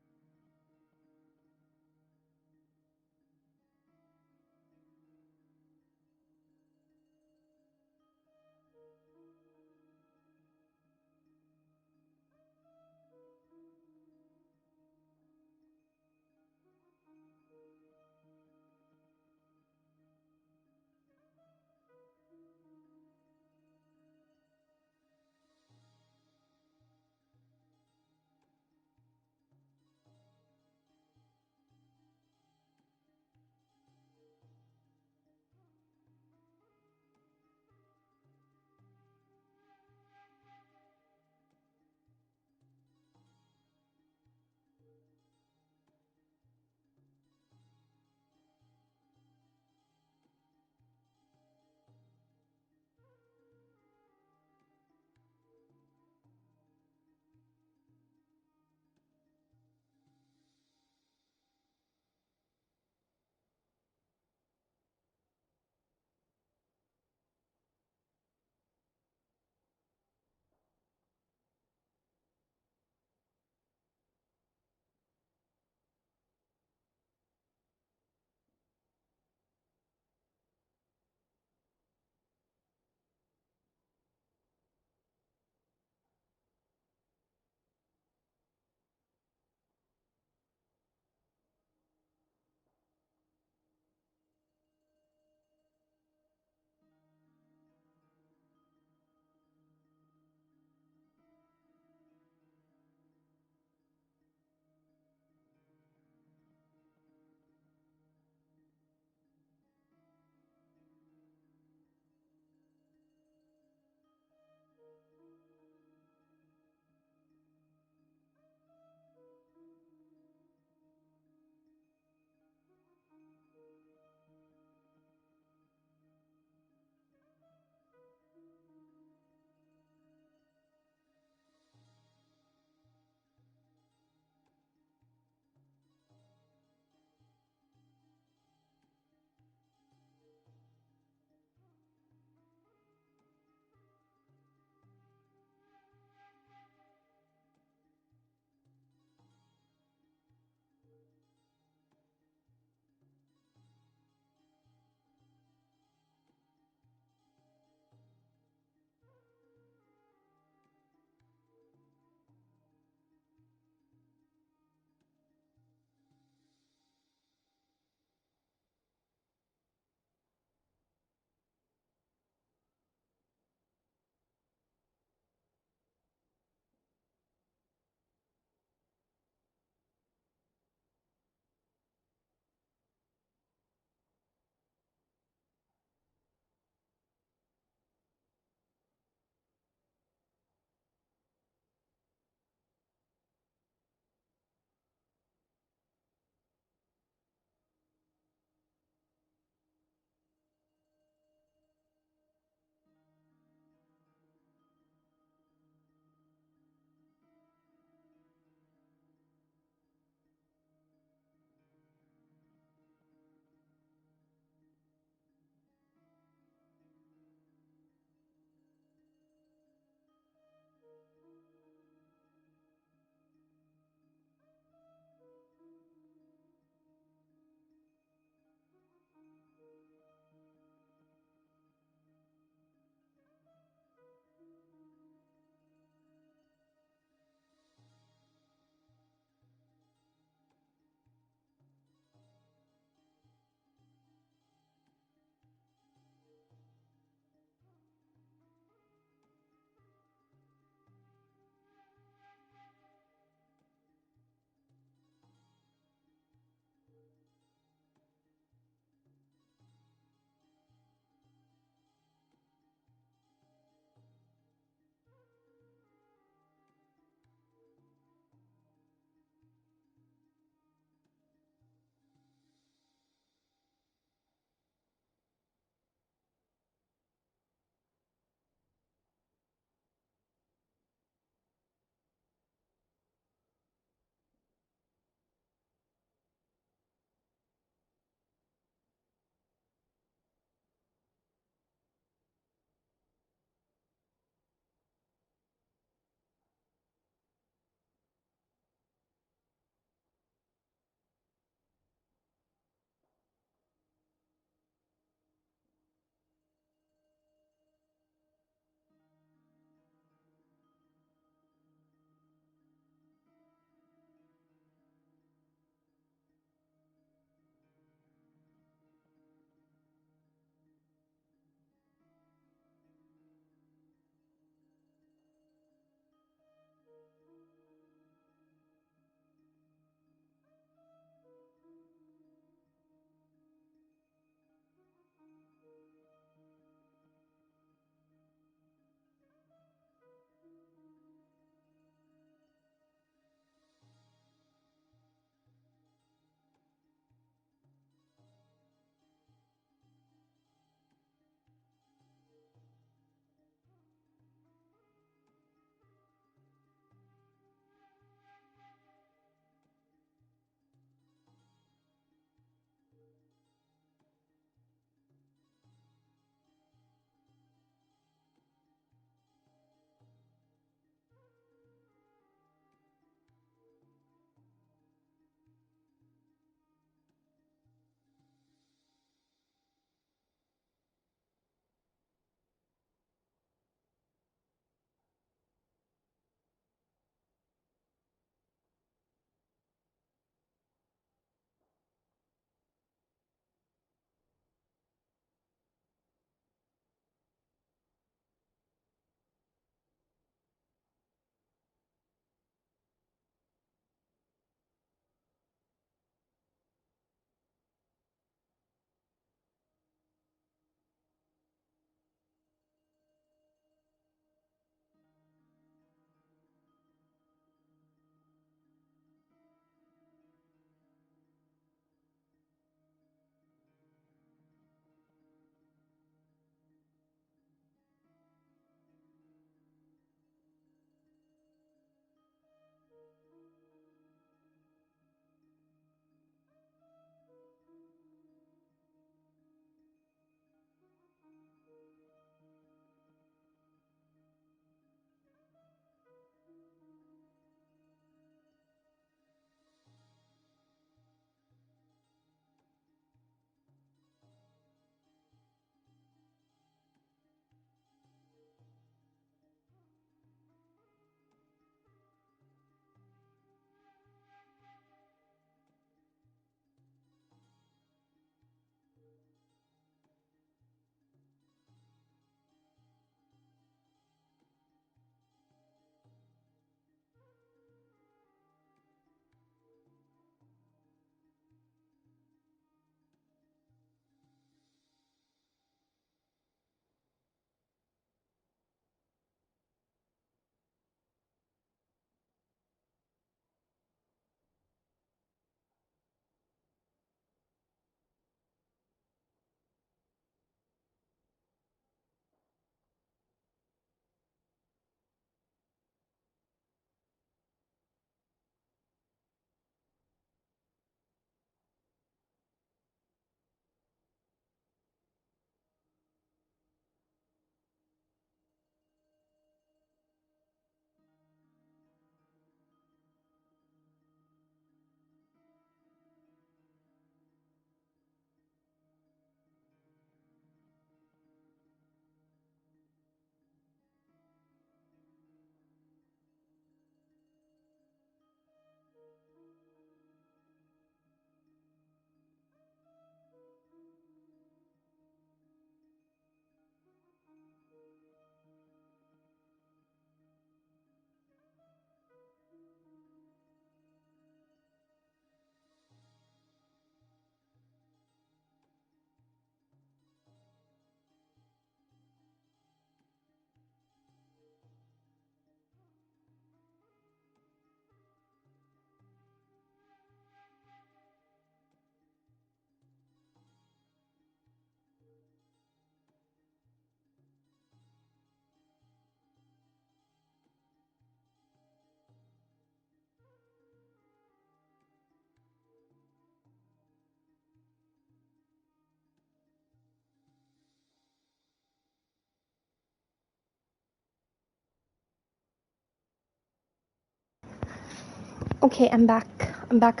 Okay, I'm back. I'm back.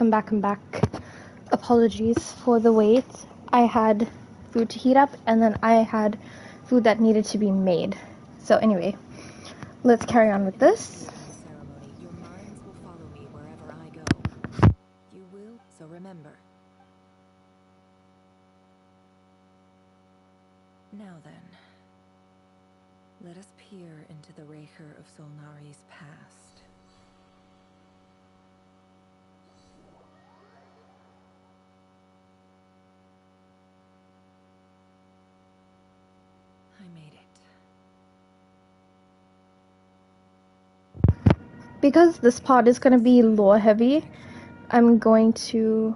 Apologies for the wait. I had food to heat up, and then I had food that needed to be made. So anyway, let's carry on with this. Ceremony. Your minds will follow me wherever I go. You will, so remember. Now then, let us peer into the Raker of Solnari's past. I made it. Because this part is going to be lore heavy, I'm going to...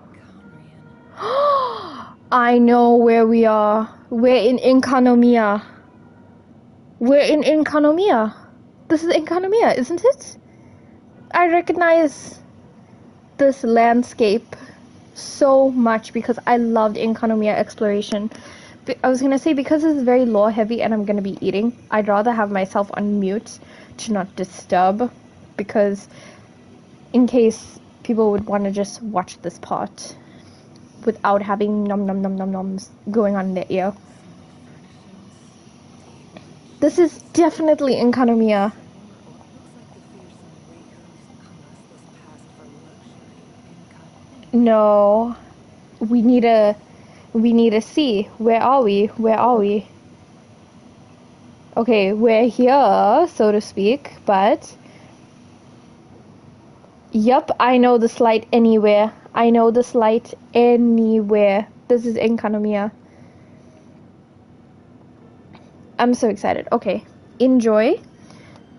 I know where we are. We're in Inkanomia. We're in Inkanomia. This is Inkanomia, isn't it? I recognize this landscape so much because I loved Inkanomia exploration. I was gonna say, because it's very lore heavy and I'm gonna be eating, I'd rather have myself on mute to not disturb, because in case people would want to just watch this part without having nom nom nom nom noms going on in their ear. This is definitely Inkanomia. Looks like the fearsome Rakers amassed this past for luxury income. No, we need to see. Where are we? Where are we? Okay, we're here, so to speak, but... Yup, I know this light anywhere. I know this light anywhere. This is Inkanomia. I'm so excited. Okay, enjoy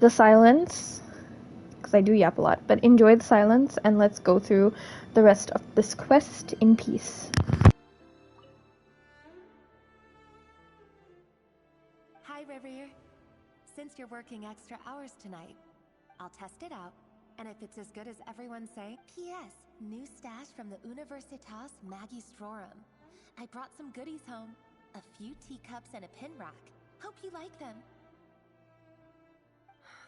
the silence, because I do yap a lot, but enjoy the silence, and let's go through the rest of this quest in peace. Hi, River. Since you're working extra hours tonight, I'll test it out, and if it's as good as everyone's saying... P.S. New stash from the Universitas Magistrorum. I brought some goodies home. A few teacups and a pin rack. Hope you like them.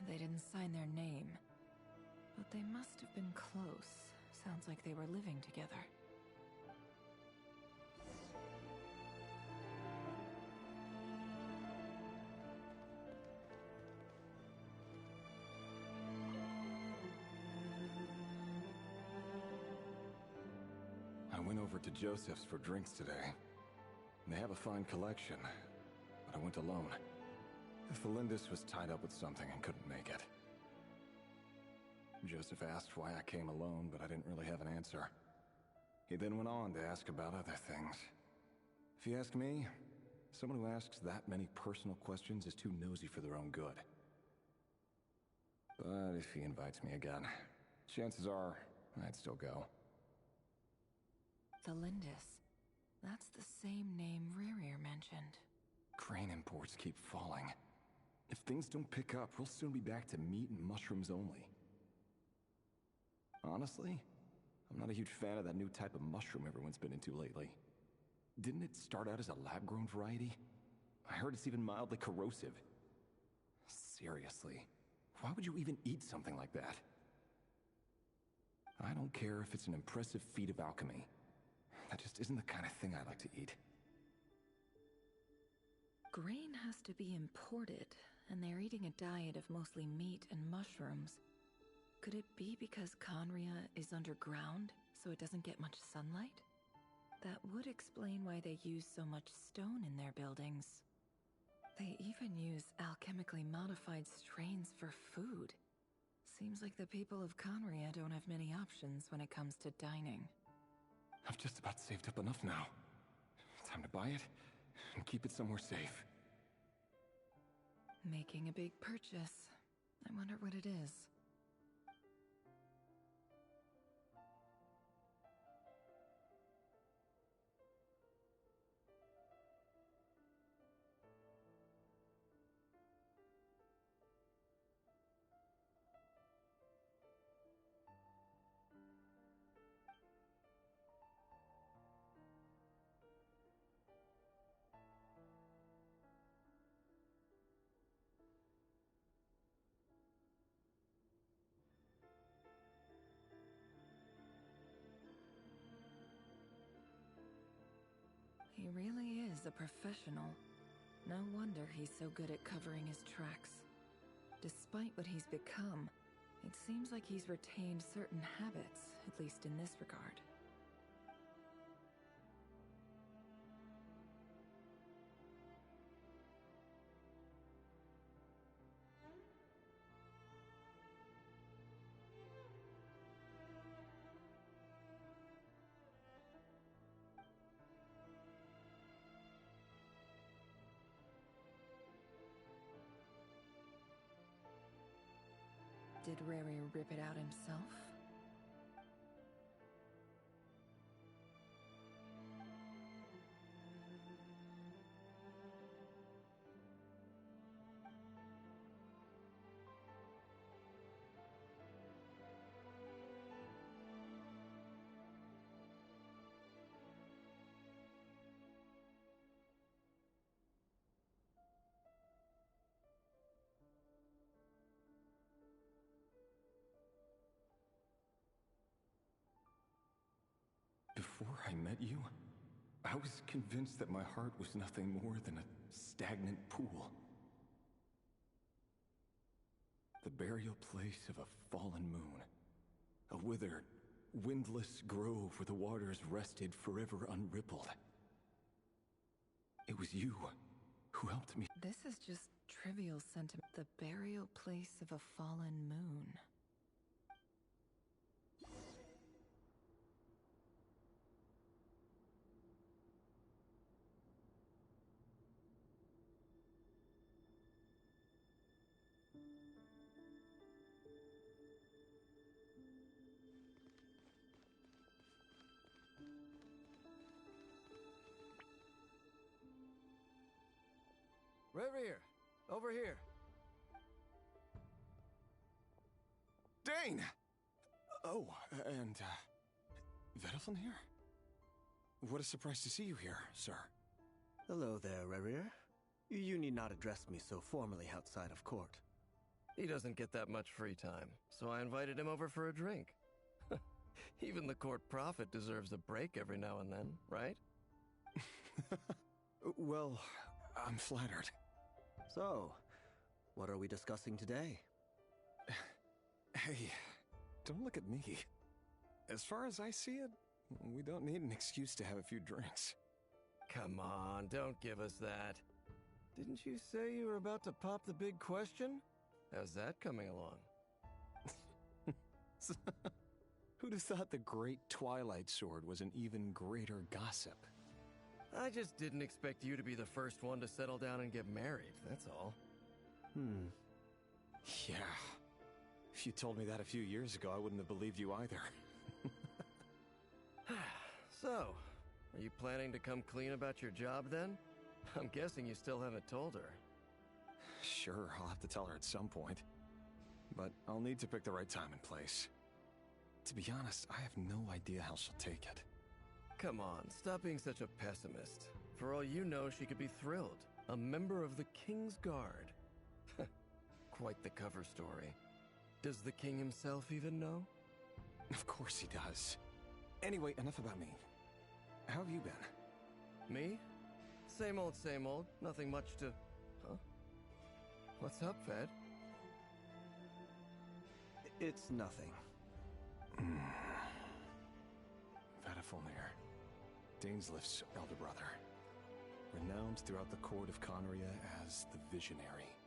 They didn't sign their name, but they must have been close. Sounds like they were living together. I went over to Joseph's for drinks today. They have a fine collection, but I went alone. Felindis was tied up with something and couldn't make it. Joseph asked why I came alone, but I didn't really have an answer. He then went on to ask about other things. If you ask me, someone who asks that many personal questions is too nosy for their own good. But if he invites me again, chances are I'd still go. Felindis. That's the same name Rerir mentioned. Grain imports keep falling. If things don't pick up, we'll soon be back to meat and mushrooms only. Honestly, I'm not a huge fan of that new type of mushroom everyone's been into lately. Didn't it start out as a lab-grown variety? I heard it's even mildly corrosive. Seriously, why would you even eat something like that? I don't care if it's an impressive feat of alchemy. That just isn't the kind of thing I like to eat. Grain has to be imported, and they're eating a diet of mostly meat and mushrooms. Could it be because Conria is underground, so it doesn't get much sunlight? That would explain why they use so much stone in their buildings. They even use alchemically modified strains for food. Seems like the people of Conria don't have many options when it comes to dining. I've just about saved up enough now. Time to buy it and keep it somewhere safe. Making a big purchase. I wonder what it is. a professional. No wonder he's so good at covering his tracks. Despite what he's become, it seems like he's retained certain habits, at least in this regard. Did Rary rip it out himself? Before I met you, I was convinced that my heart was nothing more than a stagnant pool. The burial place of a fallen moon. A withered, windless grove where the waters rested forever unrippled. It was you who helped me. This is just trivial sentiment. The burial place of a fallen moon. Reverie, over here. Dane! Oh, and, Vedalfin here? What a surprise to see you here, sir. Hello there, Reverie. You need not address me so formally outside of court. He doesn't get that much free time, so I invited him over for a drink. Even the court prophet deserves a break every now and then, right? Well, I'm flattered. So, what are we discussing today? Hey, don't look at me. As far as I see it, we don't need an excuse to have a few drinks. Come on, don't give us that. Didn't you say you were about to pop the big question? How's that coming along? Who'd have thought the great Twilight Sword was an even greater gossip? I just didn't expect you to be the first one to settle down and get married, that's all. Yeah. If you told me that a few years ago, I wouldn't have believed you either. So, are you planning to come clean about your job then? I'm guessing you still haven't told her. Sure, I'll have to tell her at some point. But I'll need to pick the right time and place. To be honest, I have no idea how she'll take it. Come on, stop being such a pessimist. For all you know, she could be thrilled. A member of the King's Guard. Quite the cover story. Does the king himself even know? Of course he does. Anyway, enough about me. How have you been? Me? Same old, same old. Nothing much to... Huh? What's up, Fed? It's nothing. Vedalfin, Dainslift's elder brother. Renowned throughout the court of Conria as the Visionary,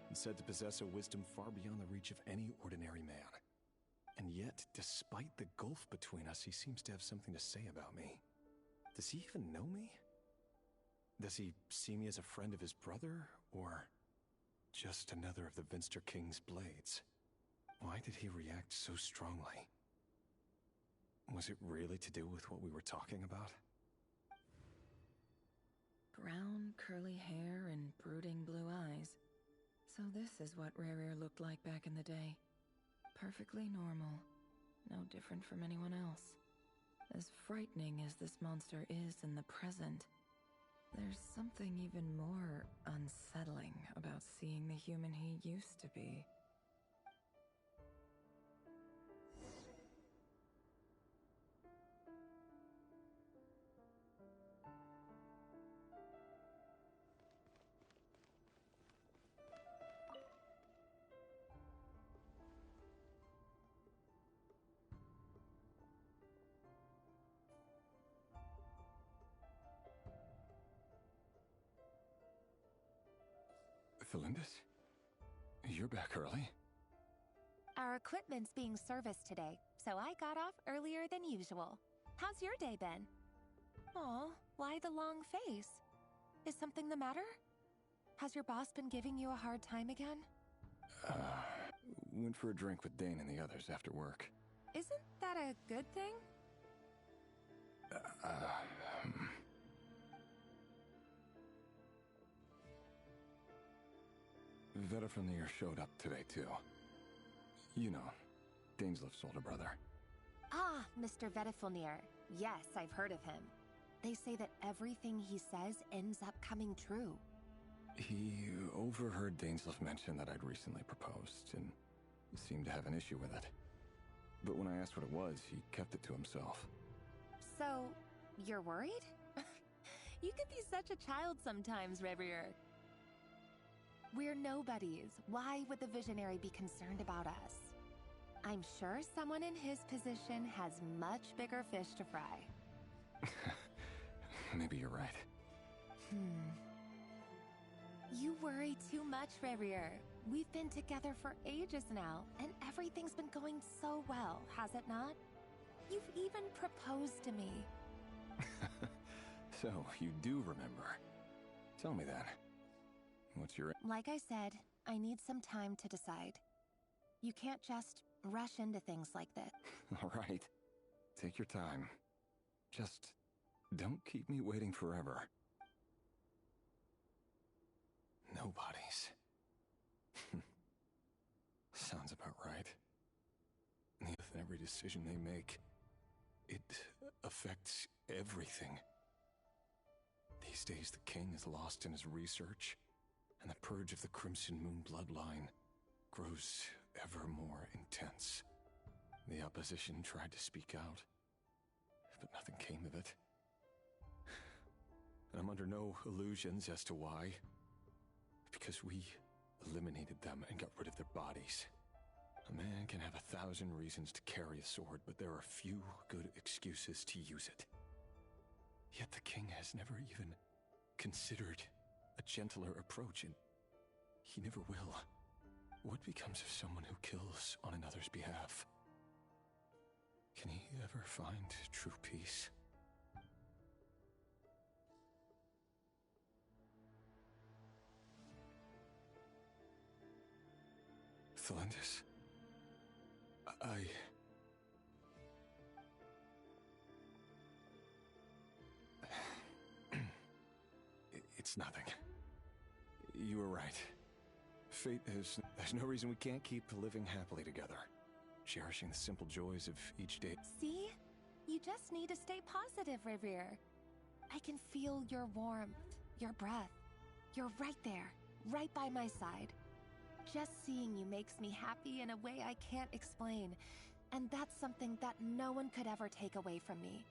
and said to possess a wisdom far beyond the reach of any ordinary man. And yet, despite the gulf between us, he seems to have something to say about me. Does he even know me? Does he see me as a friend of his brother, or just another of the Vinster King's blades? Why did he react so strongly? Was it really to do with what we were talking about? Brown, curly hair and brooding blue eyes. So this is what Rarier looked like back in the day. Perfectly normal. No different from anyone else. As frightening as this monster is in the present, there's something even more unsettling about seeing the human he used to be. Felindis? You're back early? Our equipment's being serviced today, so I got off earlier than usual. How's your day been? Aw, why the long face? Is something the matter? Has your boss been giving you a hard time again? Went for a drink with Dane and the others after work. Isn't that a good thing? Vedifnir showed up today, too. You know, Dainsleif's older brother. Ah, Mr. Vedifnir. Yes, I've heard of him. They say that everything he says ends up coming true. He overheard Dainsleif mention that I'd recently proposed, and seemed to have an issue with it. But when I asked what it was, he kept it to himself. So, you're worried? You can be such a child sometimes, Revier. We're nobodies. Why would the Visionary be concerned about us? I'm sure someone in his position has much bigger fish to fry. Maybe you're right. You worry too much, Revier. We've been together for ages now, and everything's been going so well, has it not? You've even proposed to me. So, you do remember. Tell me then. What's your... Like I said, I need some time to decide. You can't just rush into things like this. All right. Take your time. Just don't keep me waiting forever. Nobody's. Sounds about right. With every decision they make, it affects everything. These days, the king is lost in his research, and the purge of the Crimson Moon bloodline grows ever more intense. The opposition tried to speak out, but nothing came of it. And I'm under no illusions as to why. Because we eliminated them and got rid of their bodies. A man can have 1,000 reasons to carry a sword, but there are few good excuses to use it. Yet the king has never even considered a gentler approach, and he never will. What becomes of someone who kills on another's behalf? Can he ever find true peace? Felindis, It's nothing. You were right. Fate is... There's no reason we can't keep living happily together. Cherishing the simple joys of each day. See? You just need to stay positive, Revier. I can feel your warmth, your breath. You're right there, right by my side. Just seeing you makes me happy in a way I can't explain. And that's something that no one could ever take away from me.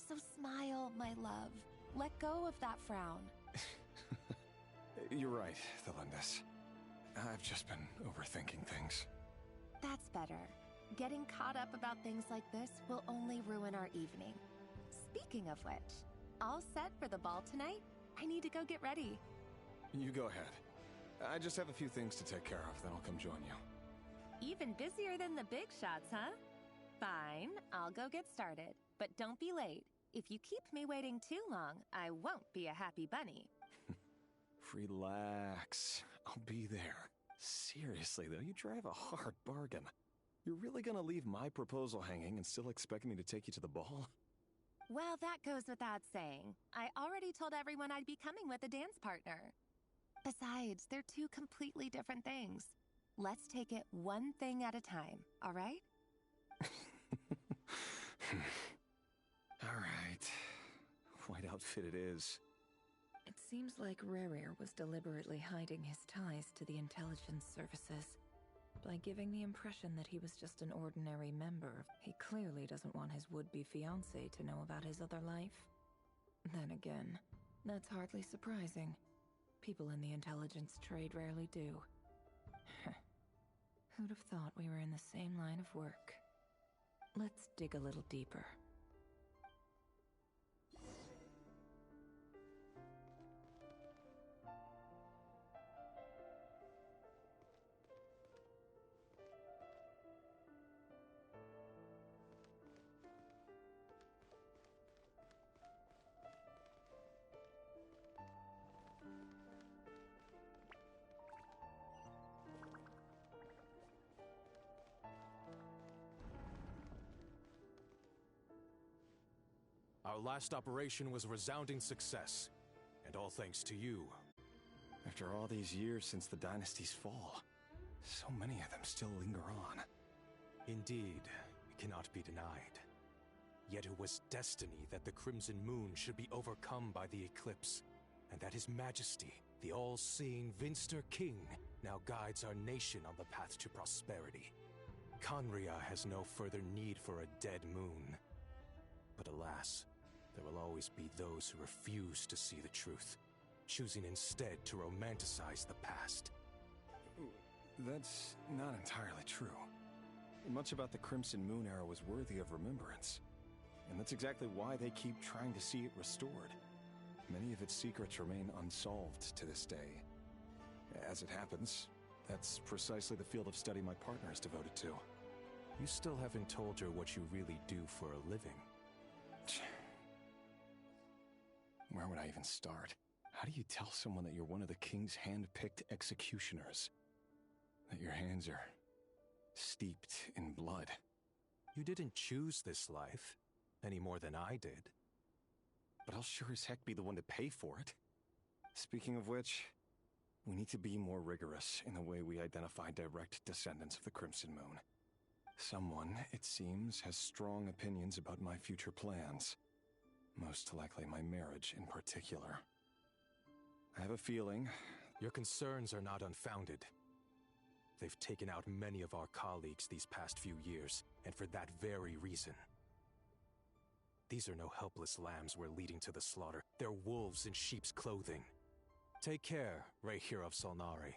So smile, my love. Let go of that frown. You're right, Felindis. I've just been overthinking things. That's better. Getting caught up about things like this will only ruin our evening. Speaking of which, all set for the ball tonight? I need to go get ready. You go ahead. I just have a few things to take care of, then I'll come join you. Even busier than the big shots, huh? Fine, I'll go get started. But don't be late. If you keep me waiting too long, I won't be a happy bunny. Relax. I'll be there. Seriously, though, you drive a hard bargain. You're really gonna leave my proposal hanging and still expect me to take you to the ball? Well, that goes without saying. I already told everyone I'd be coming with a dance partner. Besides, they're two completely different things. Let's take it one thing at a time, all right? All right. White outfit it is. It seems like Rerir was deliberately hiding his ties to the intelligence services. By giving the impression that he was just an ordinary member, he clearly doesn't want his would-be fiancé to know about his other life. Then again, that's hardly surprising. People in the intelligence trade rarely do. Who'd have thought we were in the same line of work? Let's dig a little deeper. Our last operation was a resounding success, and all thanks to you. After all these years since the dynasty's fall, so many of them still linger on. Indeed, it cannot be denied. Yet it was destiny that the Crimson Moon should be overcome by the eclipse, and that His Majesty, the all-seeing Vinster King, now guides our nation on the path to prosperity. Conria has no further need for a dead moon. But alas, there will always be those who refuse to see the truth, choosing instead to romanticize the past. That's not entirely true. Much about the Crimson Moon era was worthy of remembrance. And that's exactly why they keep trying to see it restored. Many of its secrets remain unsolved to this day. As it happens, that's precisely the field of study my partner is devoted to. You still haven't told her what you really do for a living. Where would I even start? How do you tell someone that you're one of the king's hand-picked executioners? That your hands are steeped in blood? You didn't choose this life, any more than I did. But I'll sure as heck be the one to pay for it. Speaking of which, we need to be more rigorous in the way we identify direct descendants of the Crimson Moon. Someone, it seems, has strong opinions about my future plans. Most likely my marriage in particular. I have a feeling... Your concerns are not unfounded. They've taken out many of our colleagues these past few years, and for that very reason. These are no helpless lambs we're leading to the slaughter. They're wolves in sheep's clothing. Take care, Rehir of Solnari.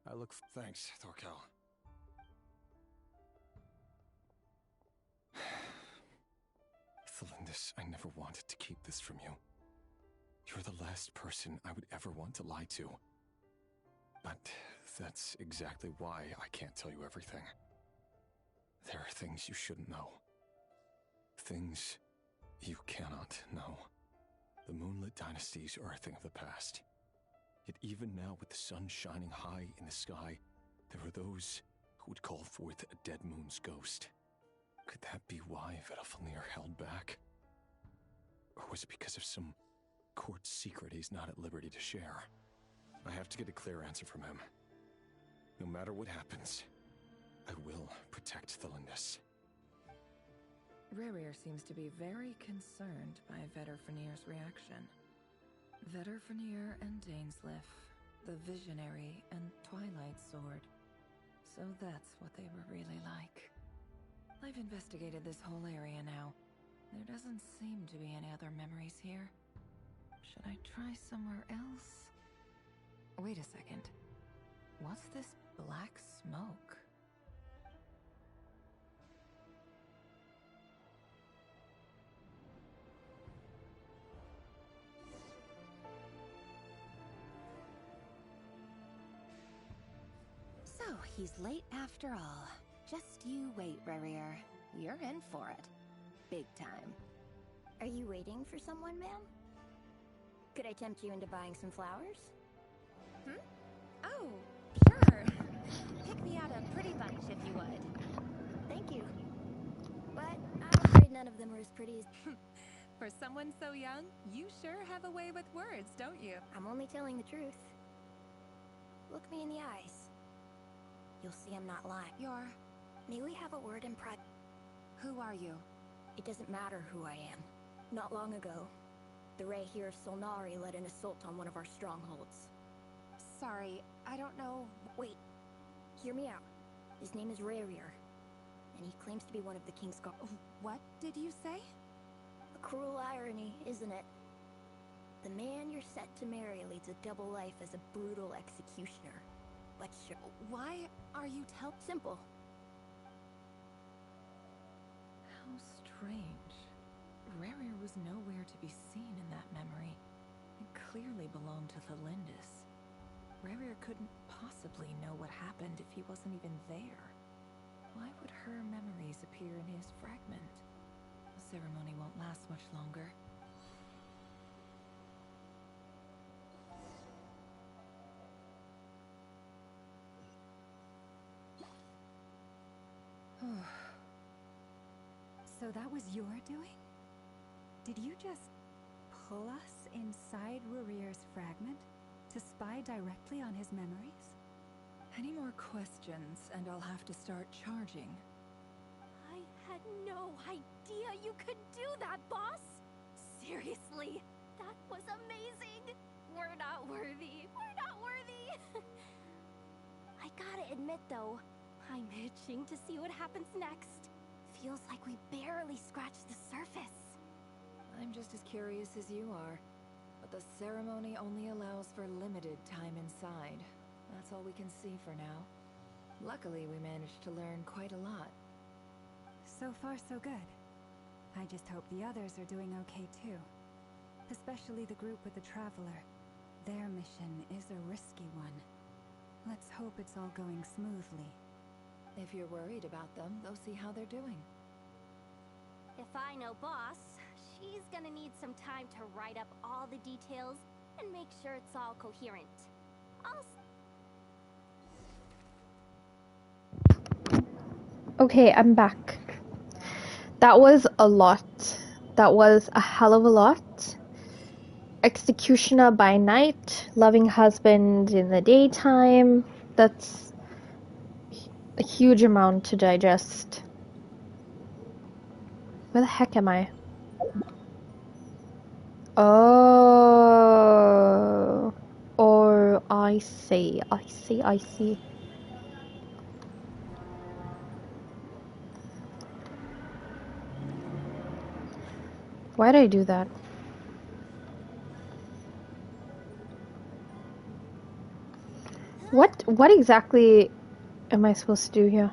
I look Thanks, Thorkel. Thelindis, I never wanted to keep this from you. You're the last person I would ever want to lie to. But that's exactly why I can't tell you everything. There are things you shouldn't know. Things you cannot know. The moonlit dynasties are a thing of the past. Yet even now, with the sun shining high in the sky, there are those who would call forth a dead moon's ghost. Could that be why Vedalfnir held back? Or was it because of some court secret he's not at liberty to share? I have to get a clear answer from him. No matter what happens, I will protect Thelindis. Rehir seems to be very concerned by Vedalfnir's reaction. Vedalfnir and Dainsleif, the Visionary and Twilight Sword. So that's what they were really like. I've investigated this whole area now. There doesn't seem to be any other memories here. Should I try somewhere else? Wait a second. What's this black smoke? So, he's late after all. Just you wait, Rehir. You're in for it. Big time. Are you waiting for someone, ma'am? Could I tempt you into buying some flowers? Oh, sure. Pick me out a pretty bunch if you would. Thank you. But I'm afraid none of them are as pretty as... For someone so young, you sure have a way with words, don't you? I'm only telling the truth. Look me in the eyes. You'll see I'm not lying. May we have a word in private? Who are you? It doesn't matter who I am. Not long ago, the Rehir of Solnari led an assault on one of our strongholds. Sorry, I don't know. Wait, hear me out. His name is Rehir, and he claims to be one of the King's Guard. What did you say? A cruel irony, isn't it? The man you're set to marry leads a double life as a brutal executioner. But sure. Why are you Simple. How strange. Rehir was nowhere to be seen in that memory. It clearly belonged to Thelindis. Rehir couldn't possibly know what happened if he wasn't even there. Why would her memories appear in his fragment? The ceremony won't last much longer. So that was your doing? Did you just pull us inside Rurir's fragment to spy directly on his memories? Any more questions, and I'll have to start charging. I had no idea you could do that, boss! Seriously, that was amazing! We're not worthy! We're not worthy! I gotta admit though, I'm itching to see what happens next. Feels like we barely scratched the surface. I'm just as curious as you are, but the ceremony only allows for limited time inside. That's all we can see for now. Luckily, we managed to learn quite a lot. So far, so good. I just hope the others are doing okay too. Especially the group with the Traveler. Their mission is a risky one. Let's hope it's all going smoothly. If you're worried about them, they'll see how they're doing. If I know boss, she's gonna need some time to write up all the details and make sure it's all coherent. Okay, I'm back. That was a lot. That was a hell of a lot. Executioner by night, loving husband in the daytime. That's a huge amount to digest. Where the heck am I? Oh. Or I see. Why did I do that? What exactly am I supposed to do here?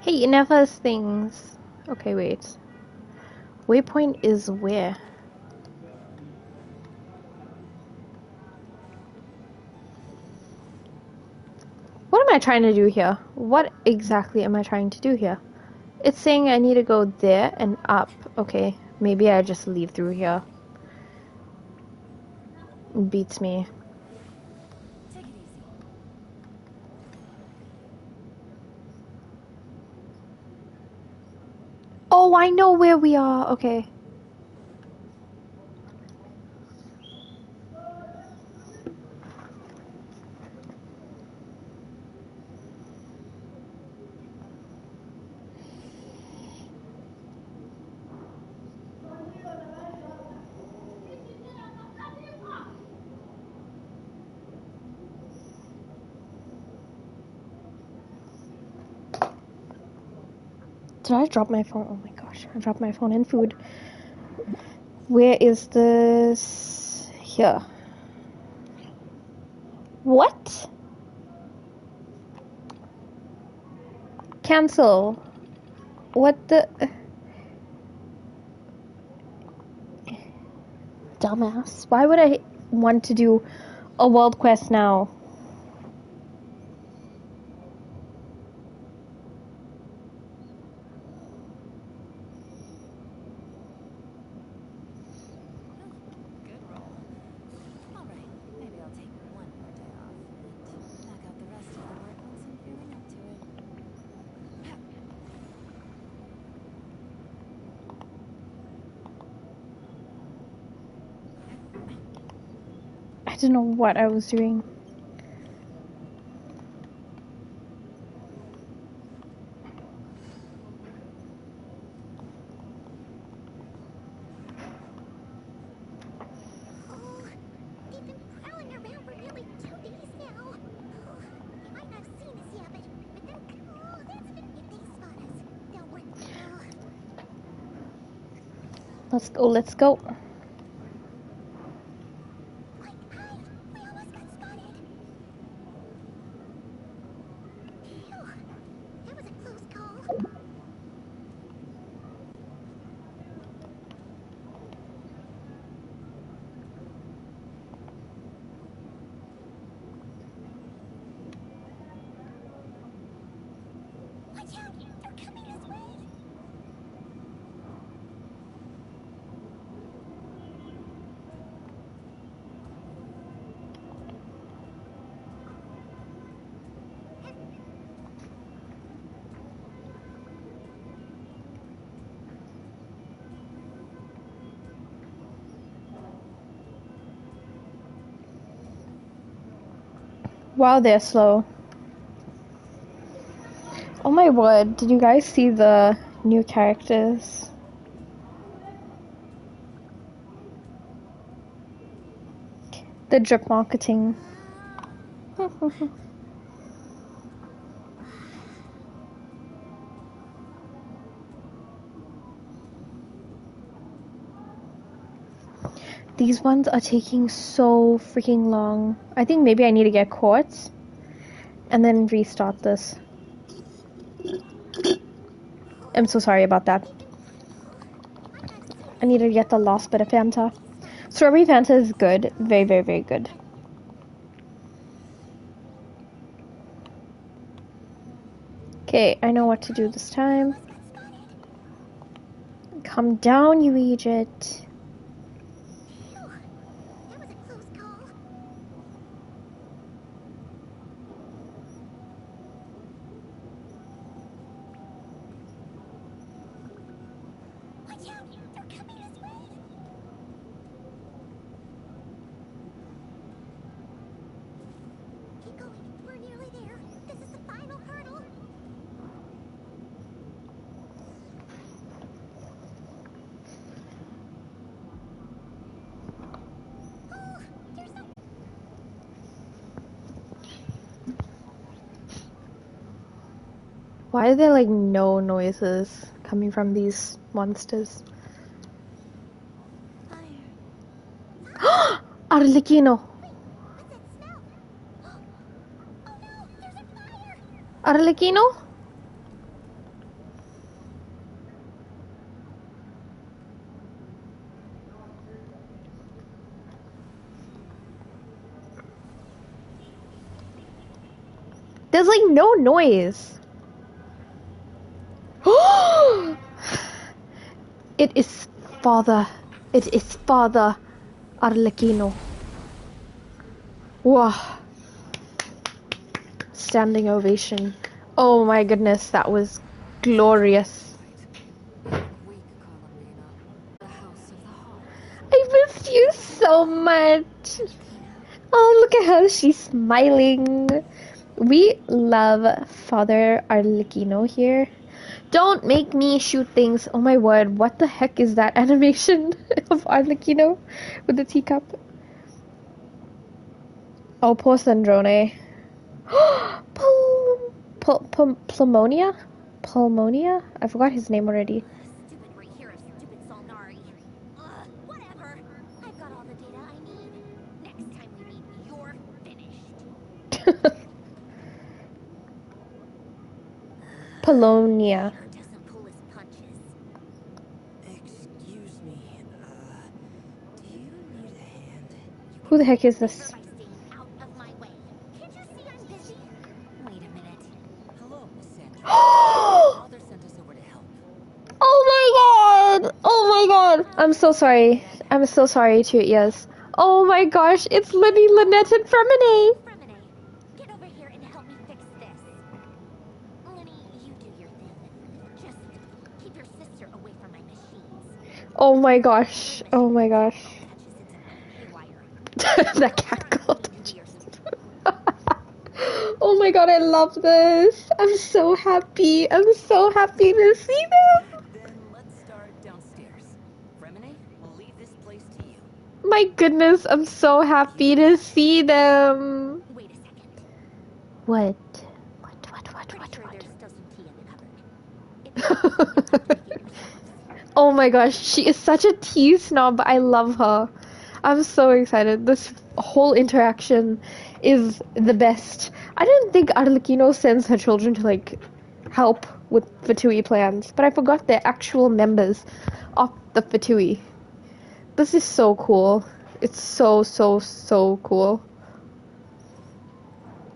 Hey, Neva's things. Okay, wait. Waypoint is where? What am I trying to do here? What exactly am I trying to do here? It's saying I need to go there and up. Okay, maybe I just leave through here. It beats me. Take it easy. Oh, I know where we are. Okay. Did I drop my phone? Oh my gosh, I dropped my phone and food. Where is this? Here. What? Cancel. What the? Dumbass. Why would I want to do a world quest now? Good roll. Alright, maybe I'll take one more day off and knock out the rest of the work once I'm feeling up to it. I don't know what I was doing. Oh, they've been prowling around for nearly 2 days now. Oh, they might not have seen us yet, but they're... Oh, that's... If they spot us, they'll win. Oh. Let's go, let's go. Quick, hide! We almost got spotted. Phew, that was a close call. Wow, they're slow. Oh my word, did you guys see the new characters? The drip marketing. These ones are taking so freaking long. I think maybe I need to get quartz and then restart this. I'm so sorry about that. I need to get the last bit of Fanta. Strawberry Fanta is good. Very, very, very good. Okay, I know what to do this time. Come down, you Egypt. That was a close call. Watch out! They're coming this way! Keep going. We're nearly there. This is the final hurdle. Oh, there's so... Why are there like no noises coming from these monsters? Arlecchino! What's that smell? Oh no! There's a fire! Arlecchino? There's like no noise. It is Father. It is Father Arlecchino. Wow. Standing ovation. Oh my goodness, that was glorious. I missed you so much. Oh, look at her. She's smiling. We love Father Arlecchino here. Don't make me shoot things. Oh my word, what the heck is that animation of Arlecchino with the teacup? Oh, poor Sandrone. Pulmonia? Pulmonia? I forgot his name already. Stupid right here, stupid Solnari. Whatever. I've got all the data I need. Next time we meet, you're finished. Polonia. Doesn't pull his punches. Excuse me, do you need a hand? Who the heck is this? By staying out of my way. Can't you see I'm busy? Wait a minute. Hello, Miss Sandra. Father sent us over to help. Oh my god! Oh my god! I'm so sorry. I'm so sorry to your ears. Oh my gosh, it's Linny, Lynette, and Fremine! Fremine, get over here and help me fix this. Linny, you do your thing. Just keep your sister away from my machines. Oh my gosh. Oh my gosh. That cat called. Oh my god, I love this. I'm so happy. I'm so happy to see them. Then let's start downstairs. Fremine, we'll leave this place to you. My goodness, I'm so happy to see them. Wait a second. What? Pretty sure there's still some tea in the cupboard. Oh my gosh, she is such a tea snob, but I love her. I'm so excited. This whole interaction is the best. I didn't think Arlecchino sends her children to like help with Fatui plans, but I forgot they're actual members of the Fatui. This is so cool. It's so, so, so cool.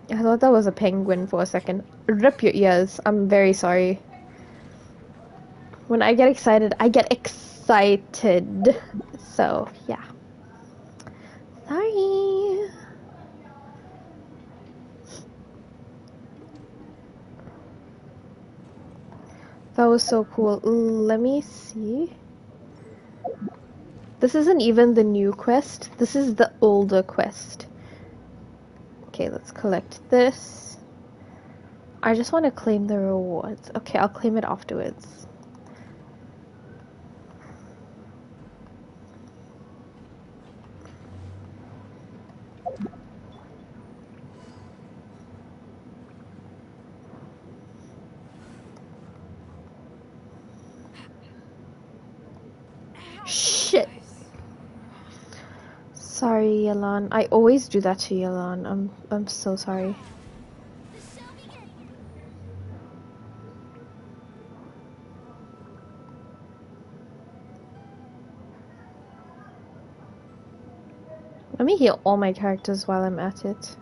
I thought that was a penguin for a second. Rip your ears. I'm very sorry. When I get excited, I get excited. So, yeah. Sorry. That was so cool. Let me see. This isn't even the new quest. This is the older quest. Okay, let's collect this. I just want to claim the rewards. Okay, I'll claim it afterwards. Shit. Sorry, Yelan. I always do that to Yelan. I'm so sorry. Let me heal all my characters while I'm at it.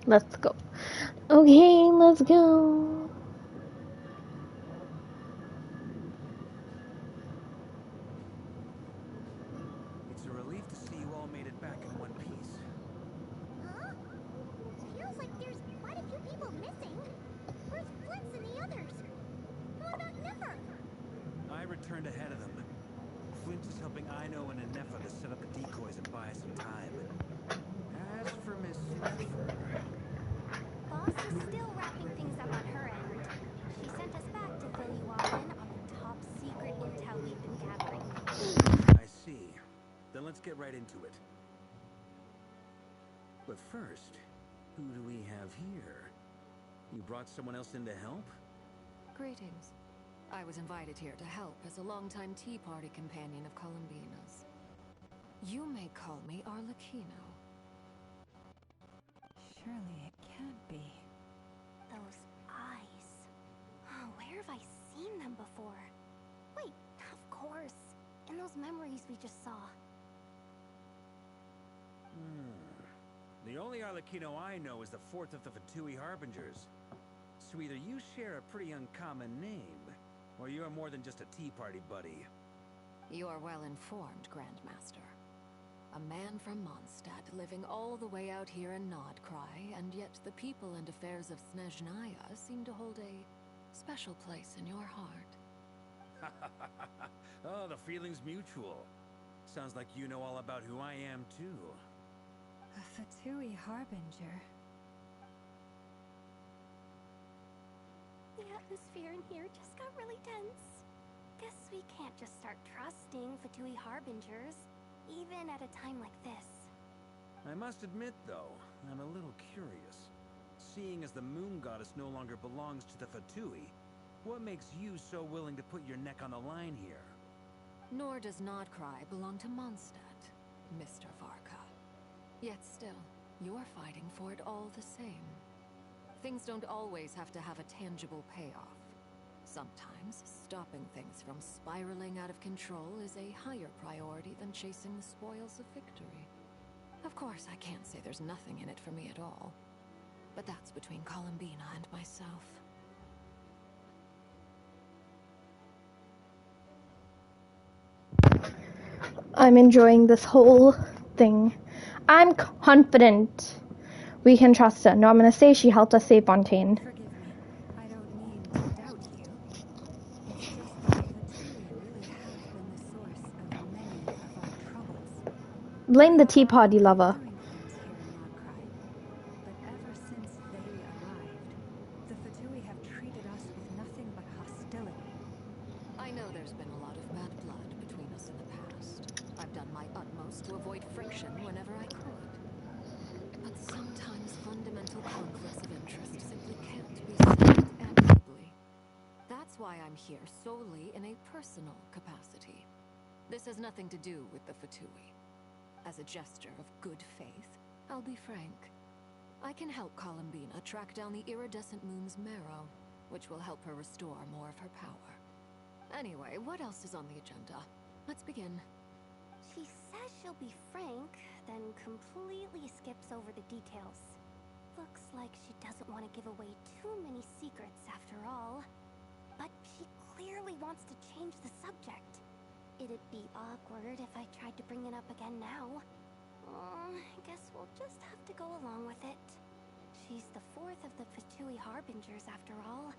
Let's go. Okay, let's go. It's a relief to see you all made it back in one piece. Huh? Feels like there's quite a few people missing. Where's Flintz and the others? What about Nefer? I returned ahead of them. Flint is helping Ino and Anefa to set up the decoys and buy some time. As for Miss Nefer... Boss is still wrapping things up on her end. She sent us back to fill you all in on the top secret intel we've been gathering. I see. Then let's get right into it. But first, who do we have here? You brought someone else in to help? Greetings. I was invited here to help as a longtime Tea Party companion of Columbina's. You may call me Arlecchino. Surely it can't be. Those eyes. Oh, where have I seen them before? Wait, of course. In those memories we just saw. The only Arlecchino I know is the fourth of the Fatui Harbingers. So either you share a pretty uncommon name, or you're more than just a Tea Party buddy. You are well informed, Grandmaster. A man from Mondstadt living all the way out here in Nodcry, and yet the people and affairs of Snezhnaya seem to hold a special place in your heart. Oh, the feeling's mutual. Sounds like you know all about who I am, too. A Fatui Harbinger. The atmosphere in here just got really tense. Guess we can't just start trusting Fatui Harbingers, even at a time like this. I must admit, though, I'm a little curious. Seeing as the moon goddess no longer belongs to the Fatui, what makes you so willing to put your neck on the line here? Nor does Nodcry belong to Mondstadt, Mr. Varka. Yet still, you're fighting for it all the same. Things don't always have to have a tangible payoff. Sometimes, stopping things from spiraling out of control is a higher priority than chasing the spoils of victory. Of course, I can't say there's nothing in it for me at all. But that's between Columbina and myself. I'm enjoying this whole thing. I'm confident we can trust her. No, I'm gonna say she helped us save Fontaine. Forgive me. I don't mean to doubt you. It's just that the Fatui really have been the source of many of our troubles. Blame the We Tea are Party already lover. doing things here in Nodcry. But ever since they arrived, the Fatui have treated us with nothing but hostility. I know there's been a lot of bad blood between us in the past. I've done my utmost to avoid friction whenever I could. But sometimes fundamental conflicts of interest simply can't be settled amicably. That's why I'm here solely in a personal capacity. This has nothing to do with the Fatui. As a gesture of good faith, I'll be frank. I can help Columbina track down the iridescent moon's marrow, which will help her restore more of her power. Anyway, what else is on the agenda? Let's begin. She says she'll be frank, then completely skips over the details. Looks like she doesn't want to give away too many secrets after all. But she clearly wants to change the subject. It'd be awkward if I tried to bring it up again now. I guess we'll just have to go along with it. She's the fourth of the Fatui Harbingers after all.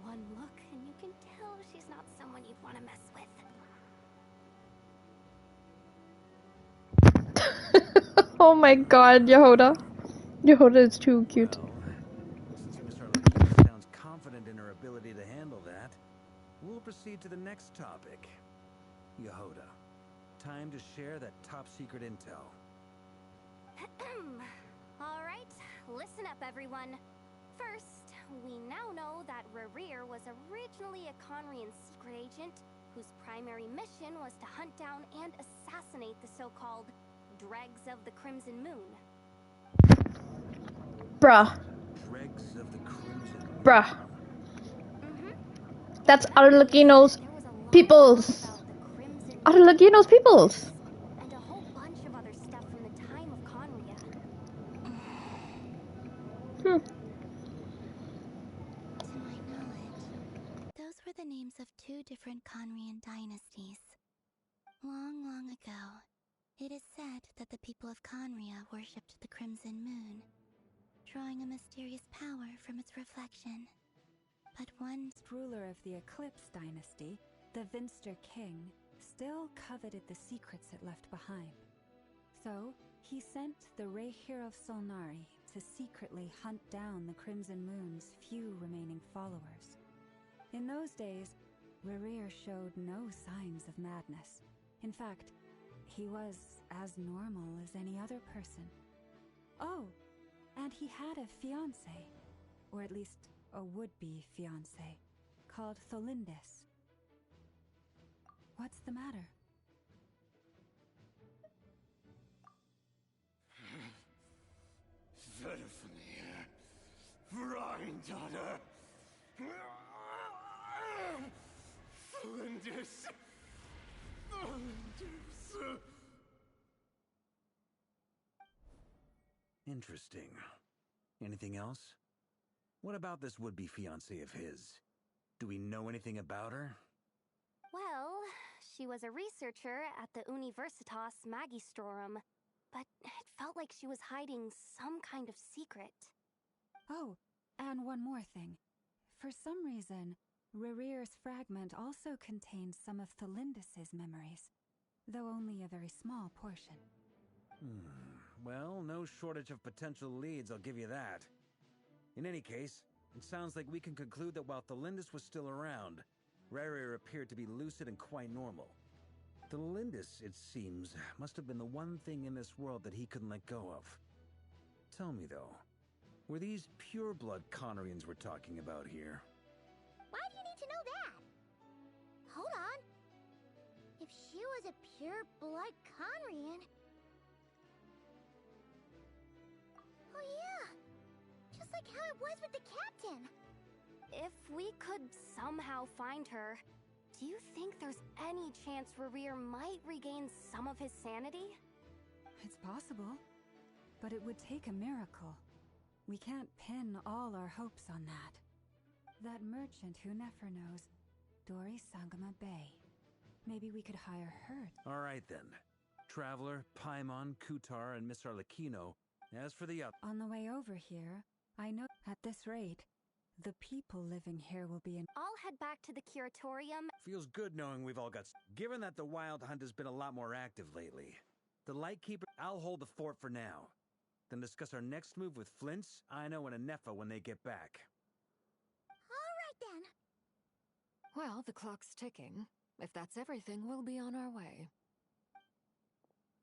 One look and you can tell she's not someone you'd want to mess with. Oh my god, Yehoda. Yehoda is too cute. Well, since Miss Arlecchino sounds confident in her ability to handle that, we'll proceed to the next topic. Yehoda, time to share that top-secret intel. Alright, listen up everyone. First, we now know that Rerir was originally a Conrian secret agent whose primary mission was to hunt down and assassinate the so-called Dregs of the Crimson Moon. Bruh. Dregs of the Crimson Moon. Bruh. That's Arlecchino's peoples. Arlecchino's peoples. And a whole bunch of other stuff from the time of Conria. To my knowledge, those were the names of two different Conrian dynasties. Long, long ago, it is said that the people of Conria worshipped the Crimson Moon, drawing a mysterious power from its reflection. But one ruler of the Eclipse dynasty, the Vinster King, still coveted the secrets it left behind. So, he sent the Rehir of Solnari to secretly hunt down the Crimson Moon's few remaining followers. In those days, Rerir showed no signs of madness. In fact, he was as normal as any other person. Oh, and he had a fiancé, or at least a would-be fiancé, called Tholindis. What's the matter? Verfnir, Rhine-daughter, Flinders. Interesting. Anything else? What about this would-be fiancé of his? Do we know anything about her? Well, she was a researcher at the Universitas Magistrorum, but it felt like she was hiding some kind of secret. Oh, and one more thing. For some reason, Rerir's fragment also contained some of Tholindis' memories, though only a very small portion. Well, no shortage of potential leads, I'll give you that. In any case, it sounds like we can conclude that while Tholindis was still around, Rerir appeared to be lucid and quite normal. Tholindis, it seems, must have been the one thing in this world that he couldn't let go of. Tell me, though, were these pure-blood Conrians we're talking about here? Why do you need to know that? Hold on. If she was a pure-blood Conrian... Oh yeah! Just like how it was with the captain! If we could somehow find her, do you think there's any chance Rerir might regain some of his sanity? It's possible, but it would take a miracle. We can't pin all our hopes on that. That merchant who Nefer knows, Dori Sangama Bay. Maybe we could hire her. All right, then. Traveler, Paimon, Kutar, and Miss Arlecchino. As for the On the way over here, I know at this rate, the people living here will be in. I'll head back to the curatorium. Feels good knowing we've all got... Given that the Wild Hunt has been a lot more active lately, the Lightkeeper... I'll hold the fort for now. Then discuss our next move with Flints, Ino, and Anefa when they get back. All right, then. Well, the clock's ticking. If that's everything, we'll be on our way.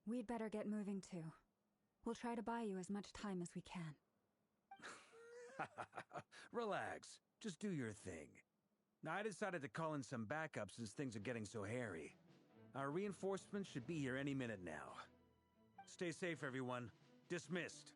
We'd better get moving too. We'll try to buy you as much time as we can. Relax. Just do your thing. I decided to call in some backup since things are getting so hairy. Our reinforcements should be here any minute now. Stay safe, everyone. Dismissed.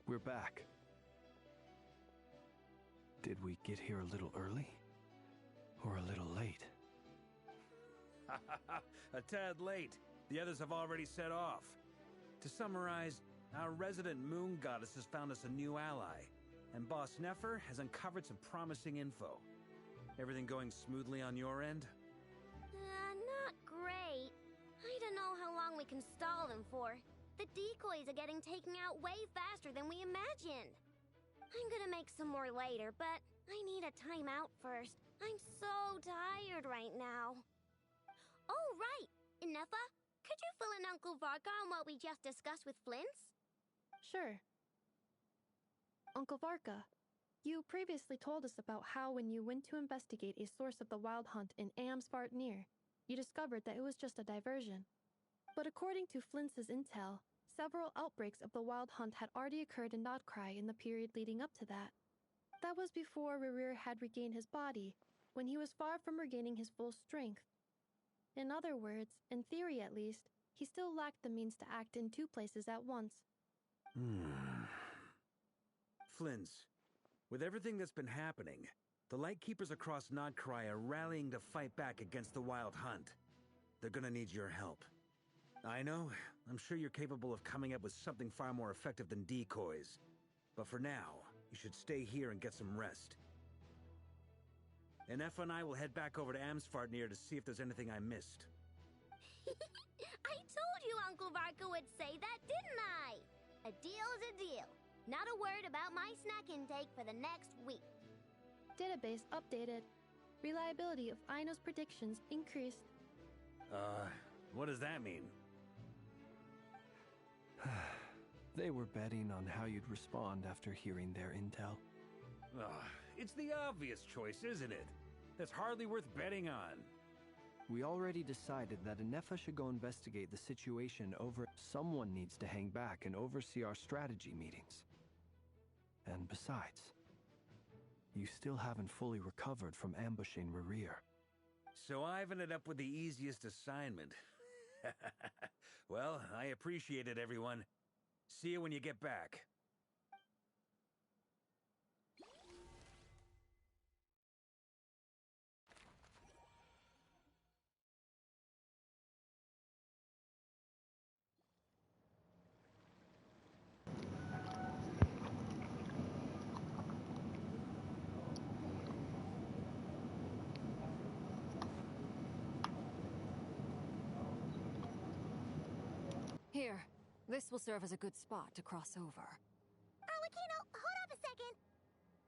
We're back. Did we get here a little early? Or a little late. A tad late. The others have already set off. To summarize, our resident moon goddess has found us a new ally, and Boss Nefer has uncovered some promising info. Everything going smoothly on your end? Not great. I don't know how long we can stall them for. The decoys are getting taken out way faster than we imagined. I'm gonna make some more later, but I need a timeout first. I'm so tired right now. Oh, right! Inefa, could you fill in Uncle Varka on what we just discussed with Flints? Sure. Uncle Varka, you previously told us about how when you went to investigate a source of the Wild Hunt in Amsvartnir, you discovered that it was just a diversion. But according to Flints' intel, several outbreaks of the Wild Hunt had already occurred in Nodcry in the period leading up to that. That was before Rerir had regained his body, when he was far from regaining his full strength. In other words, in theory at least, he still lacked the means to act in two places at once. Flints, with everything that's been happening, the Lightkeepers across Nodcry are rallying to fight back against the Wild Hunt. They're gonna need your help. I know, I'm sure you're capable of coming up with something far more effective than decoys. But for now, you should stay here and get some rest. And Efa and I will head back over to Amsvartnir to see if there's anything I missed. I told you Uncle Varka would say that, didn't I? A deal's a deal. Not a word about my snack intake for the next week. Database updated. Reliability of Aino's predictions increased. What does that mean? They were betting on how you'd respond after hearing their intel. It's the obvious choice, isn't it? That's hardly worth betting on. We already decided that Inefa should go investigate the situation over. Someone needs to hang back and oversee our strategy meetings. And besides, you still haven't fully recovered from ambushing Rerir. So I've ended up with the easiest assignment. Well, I appreciate it, everyone. See you when you get back. Here, this will serve as a good spot to cross over. Arlecchino, hold up a second.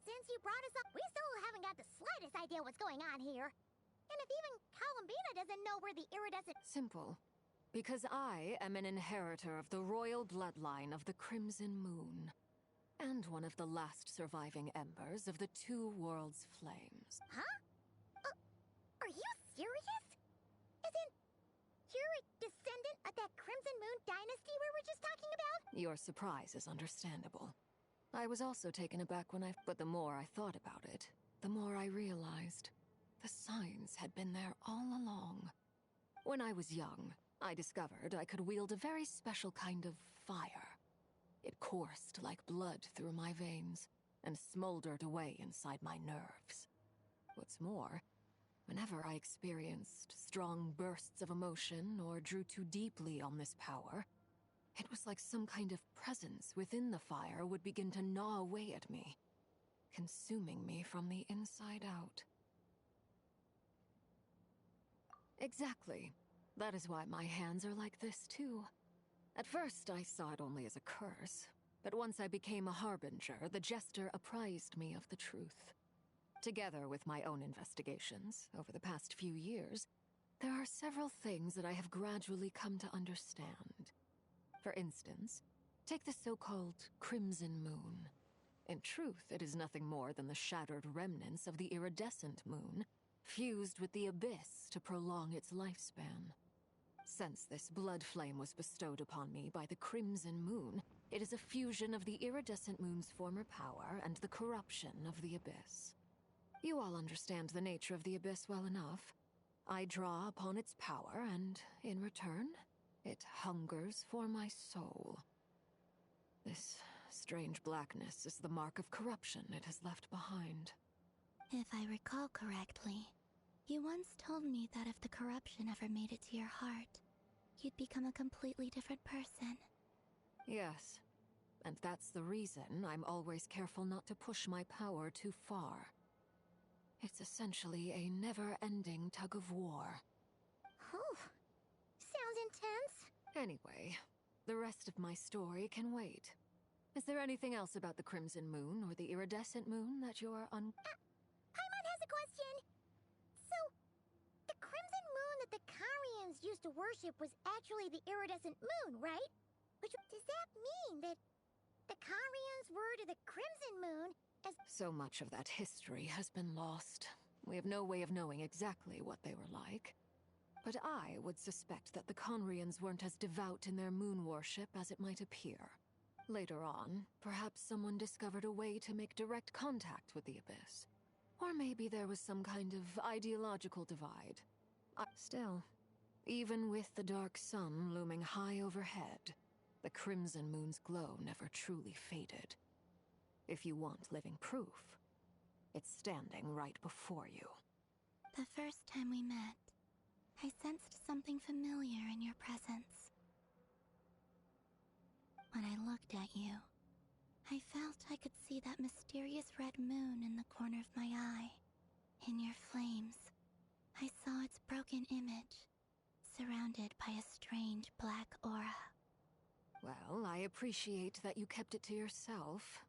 Since you brought us up, we still haven't got the slightest idea what's going on here. And if even Columbina doesn't know where the iridescent... Simple. Because I am an inheritor of the royal bloodline of the Crimson Moon. And one of the last surviving embers of the Two Worlds' flames. Huh? Are you serious? Isn't... you're a descendant of that Crimson Moon dynasty we were just talking about? Your surprise is understandable. I was also taken aback when but the more I thought about it, the more I realized the signs had been there all along. When I was young, I discovered I could wield a very special kind of fire. It coursed like blood through my veins and smoldered away inside my nerves. What's more, whenever I experienced strong bursts of emotion or drew too deeply on this power, it was like some kind of presence within the fire would begin to gnaw away at me, consuming me from the inside out. Exactly. That is why my hands are like this, too. At first, I saw it only as a curse, but once I became a harbinger, the jester apprised me of the truth. Together with my own investigations, over the past few years, there are several things that I have gradually come to understand. For instance, take the so-called Crimson Moon. In truth, it is nothing more than the shattered remnants of the iridescent moon, fused with the abyss to prolong its lifespan. Since this blood flame was bestowed upon me by the Crimson Moon, it is a fusion of the iridescent moon's former power and the corruption of the abyss. You all understand the nature of the abyss well enough. I draw upon its power, and in return, it hungers for my soul. This strange blackness is the mark of corruption it has left behind. If I recall correctly, You once told me that if the corruption ever made it to your heart, you'd become a completely different person. Yes. And that's the reason I'm always careful not to push my power too far. It's essentially a never-ending tug of war. Oh, sounds intense. Anyway, the rest of my story can wait. Is there anything else about the Crimson Moon or the Iridescent Moon that you're Paimon has a question. So, the crimson moon that the Karians used to worship was actually the iridescent moon, right? Which does that mean that the Karians were to the crimson moon as... So much of that history has been lost. We have no way of knowing exactly what they were like. But I would suspect that the Conrians weren't as devout in their moon worship as it might appear. Later on, perhaps someone discovered a way to make direct contact with the Abyss. Or maybe there was some kind of ideological divide. Still, even with the dark sun looming high overhead, the Crimson Moon's glow never truly faded. If you want living proof, it's standing right before you. The first time we met, I sensed something familiar in your presence. When I looked at you, I felt I could see that mysterious red moon in the corner of my eye. In your flames, I saw its broken image, surrounded by a strange black aura. Well, I appreciate that you kept it to yourself.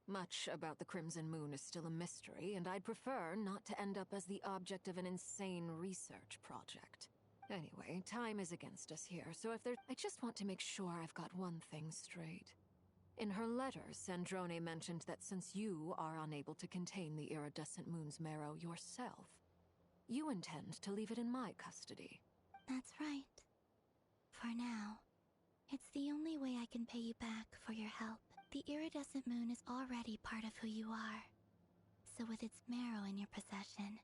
Much about the Crimson Moon is still a mystery, and I'd prefer not to end up as the object of an insane research project. Anyway, time is against us here, so if there... I just want to make sure I've got one thing straight. In her letters, Sandrone mentioned that since you are unable to contain the iridescent moon's marrow yourself, you intend to leave it in my custody. That's right. For now, it's the only way I can pay you back for your help. The iridescent moon is already part of who you are. So with its marrow in your possession,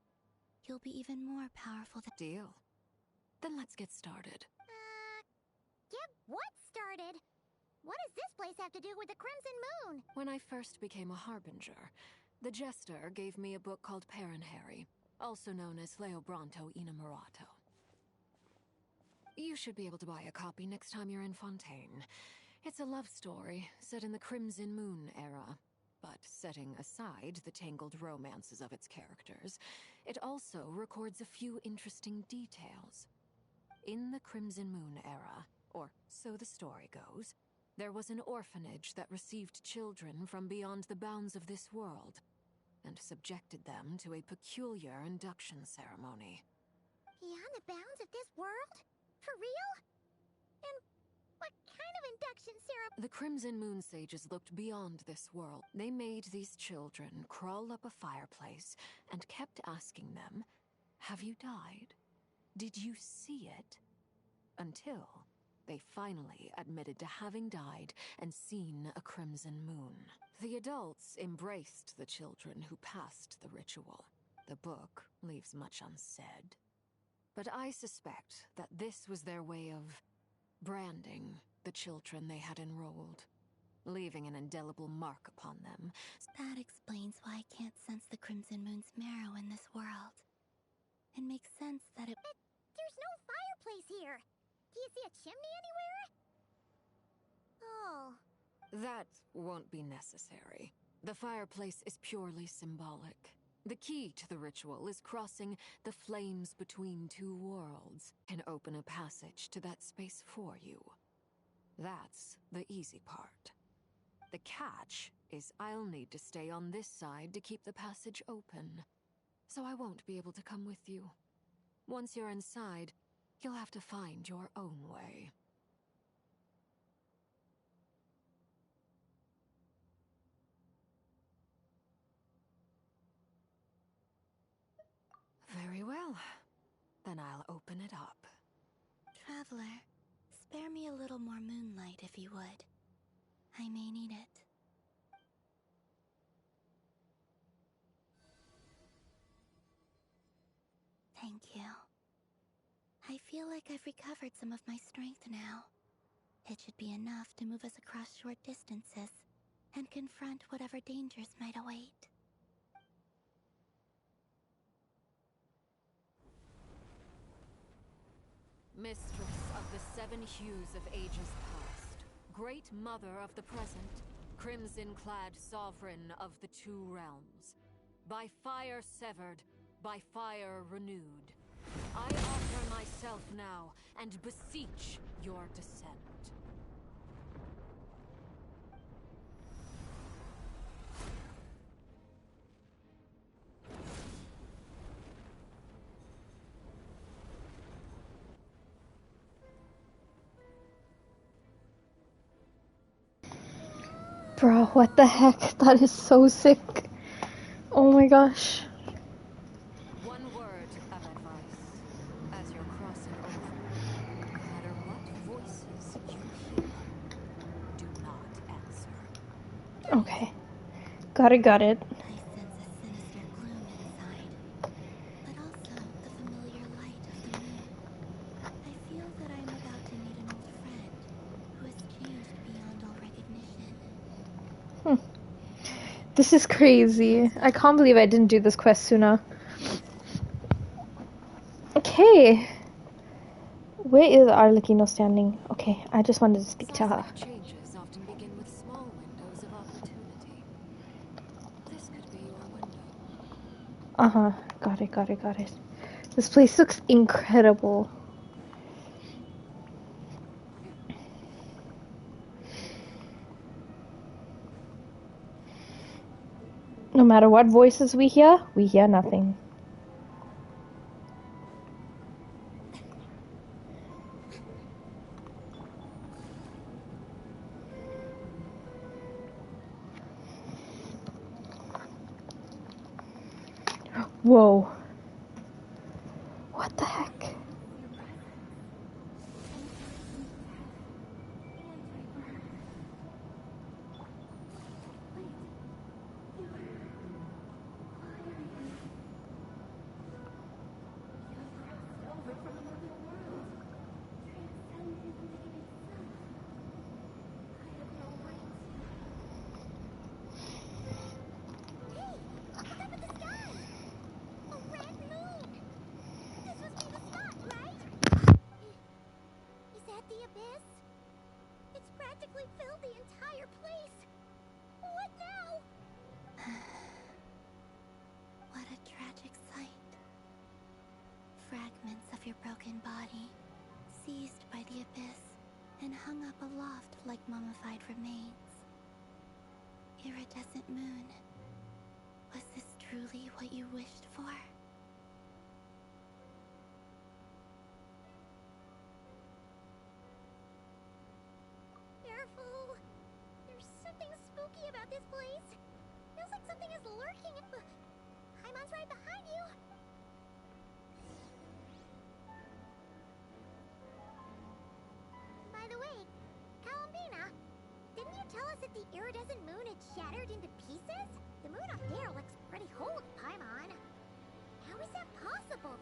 you'll be even more powerful than... Deal. Then let's get started. Get what started? What does this place have to do with the Crimson Moon? When I first became a Harbinger, the Jester gave me a book called Harry, also known as Leobranto Inamorato. You should be able to buy a copy next time you're in Fontaine. It's a love story set in the Crimson Moon era, but setting aside the tangled romances of its characters, it also records a few interesting details. In the Crimson Moon era, or so the story goes, there was an orphanage that received children from beyond the bounds of this world, and subjected them to a peculiar induction ceremony. Beyond the bounds of this world? For real? And what kind of induction ceremony? The Crimson Moon sages looked beyond this world. They made these children crawl up a fireplace and kept asking them, "Have you died? Did you see it?" Until they finally admitted to having died and seen a crimson moon. The adults embraced the children who passed the ritual. The book leaves much unsaid. But I suspect that this was their way of branding the children they had enrolled, leaving an indelible mark upon them. That explains why I can't sense the Crimson Moon's marrow in this world. It makes sense that it... But there's no fireplace here. Do you see a chimney anywhere? Oh. That won't be necessary. The fireplace is purely symbolic. The key to the ritual is crossing the flames between two worlds can open a passage to that space for you. That's the easy part. The catch is I'll need to stay on this side to keep the passage open, so I won't be able to come with you. Once you're inside, you'll have to find your own way. Very well. Then I'll open it up. Traveler, spare me a little more moonlight if you would. I may need it. Thank you. I feel like I've recovered some of my strength now. It should be enough to move us across short distances and confront whatever dangers might await. Mistress of the seven hues of ages past, great mother of the present, crimson-clad sovereign of the two realms, by fire severed, by fire renewed, I offer myself now and beseech your descent. Bro, what the heck? That is so sick. Oh my gosh. One word of advice. As you're crossing over, no matter what voices you hear, do not answer. Okay. Got it. I sense a sinister gloom inside, but also the familiar light of the moon. I feel that I am about to meet an old friend who has changed beyond all recognition. This is crazy. I can't believe I didn't do this quest sooner. Okay. Where is Arlecchino standing? Okay, I just wanted to speak to her. Seismic changes often begin with small windows of opportunity. This could be your window. Uh-huh. Got it. This place looks incredible. No matter what voices we hear nothing. Whoa. What the heck? Is that the abyss? It's practically filled the entire place. What now? What a tragic sight. Fragments of your broken body, seized by the abyss, and hung up aloft like mummified remains. Iridescent moon, was this truly what you wished for? Careful. There's something spooky about this place. Feels like something is lurking. Paimon's right behind you. By the way, Columbina, didn't you tell us that the iridescent moon had shattered into pieces? The moon up there looks pretty holy, Paimon. How is that possible?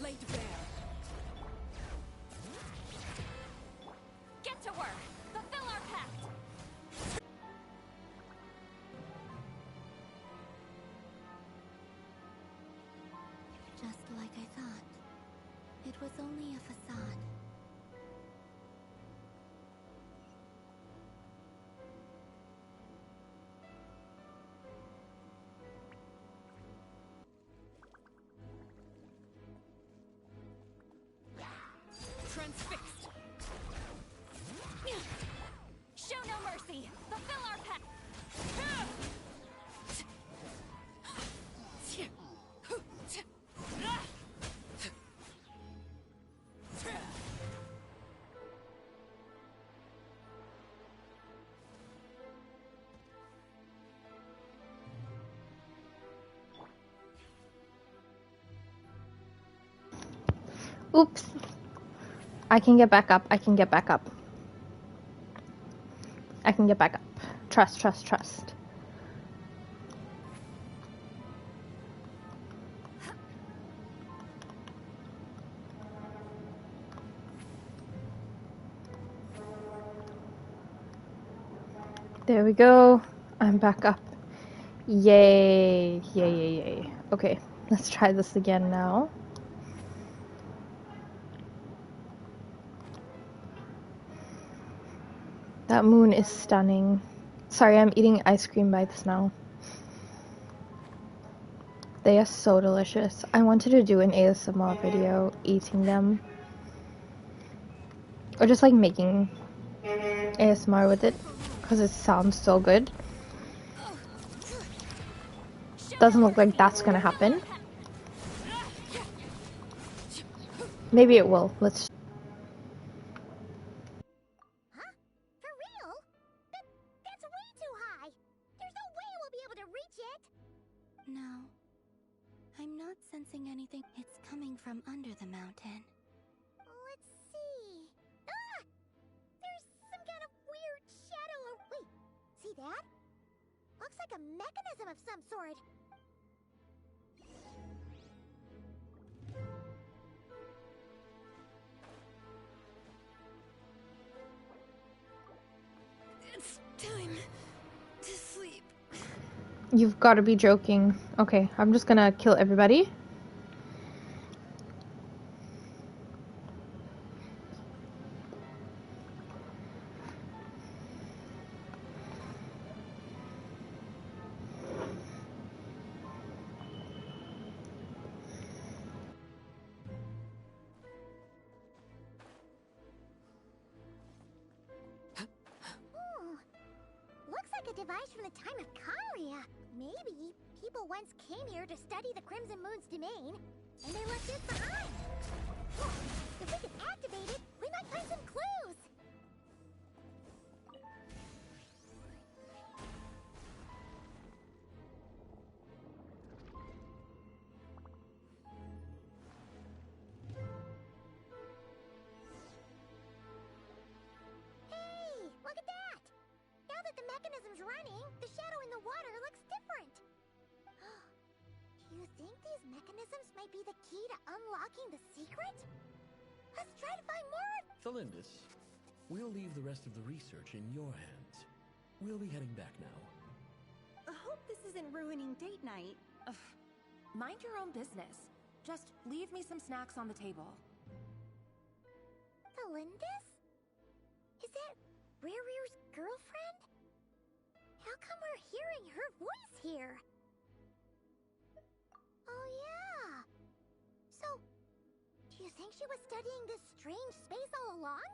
Laid bare. Get to work! Fulfill our pact! Just like I thought. It was only a facade. Transfixed! Oops. I can get back up. I can get back up. I can get back up. Trust, trust, trust. There we go. I'm back up. Yay. Yay, yay, yay. Okay, let's try this again now. That moon is stunning. Sorry, I'm eating ice cream bites now. They are so delicious. I wanted to do an ASMR video eating them. Or just like making ASMR with it. Because it sounds so good. Doesn't look like that's gonna happen. Maybe it will. Let's. Huh? For real? That's way too high. There's no way we'll be able to reach it. No. I'm not sensing anything. It's coming from under the mountain. Let's see. Ah! There's some kind of weird shadow. Wait, see that? Looks like a mechanism of some sort. It's time to sleep. You've got to be joking. Okay, I'm just gonna kill everybody. Looks like a device from the time of Karia. Maybe people once came here to study the Crimson Moon's domain, and they left it behind. If we can activate it, we might find some clues. Hey, look at that! Now that the mechanism's running, the shadow in the water looks different. You think these mechanisms might be the key to unlocking the secret? Let's try to find more! Thalindis, we'll leave the rest of the research in your hands. We'll be heading back now. I hope this isn't ruining date night. Ugh. Mind your own business. Just leave me some snacks on the table. Thalindis? Is that Rare's girlfriend? How come we're hearing her voice here? Oh yeah! So, do you think she was studying this strange space all along?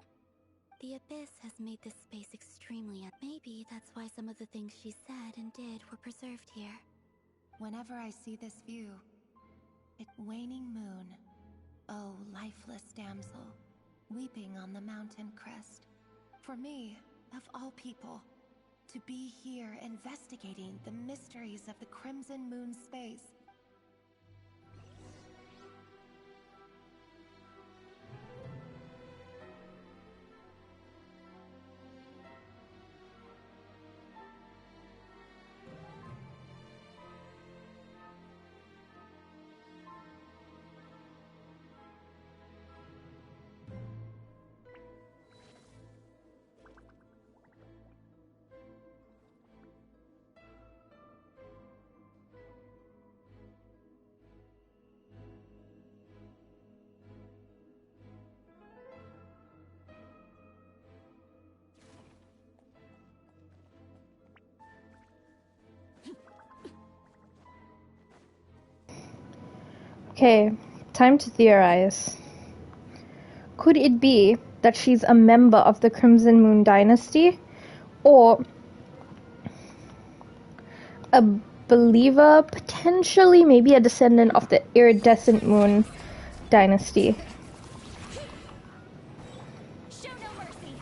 The Abyss has made this space extremely... Maybe that's why some of the things she said and did were preserved here. Whenever I see this view, waning moon, oh lifeless damsel, weeping on the mountain crest. For me, of all people, to be here investigating the mysteries of the Crimson Moon space. Okay, time to theorize. Could it be that she's a member of the Crimson Moon dynasty? Or a believer, potentially maybe a descendant of the Iridescent Moon dynasty? Show no mercy!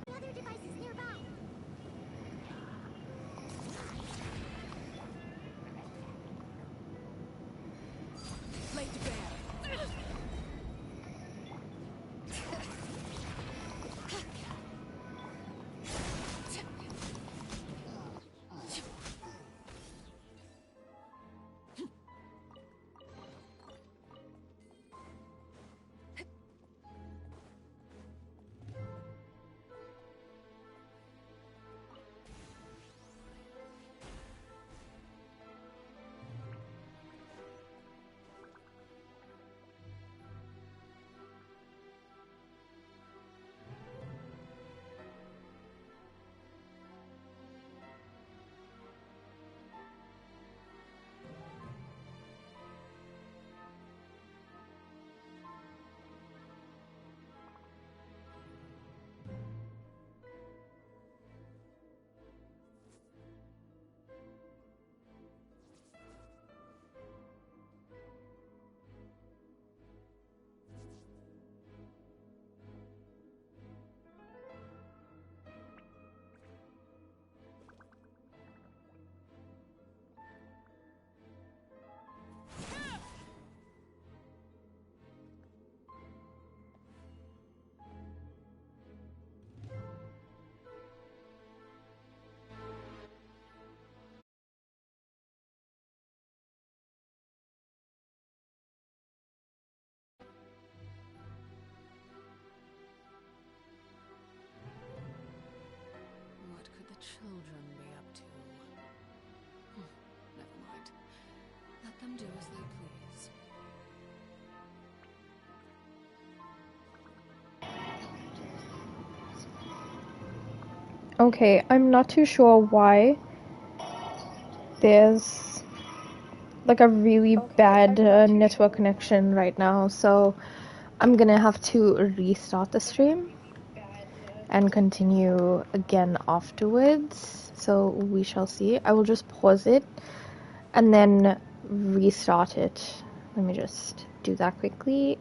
Other devices nearby. children be up to? Never mind. Let them do as they please. Okay, I'm not too sure why there's like a really bad network connection right now, so I'm gonna have to restart the stream and continue again afterwards, so we shall see. I will just pause it and then restart it. Let me just do that quickly.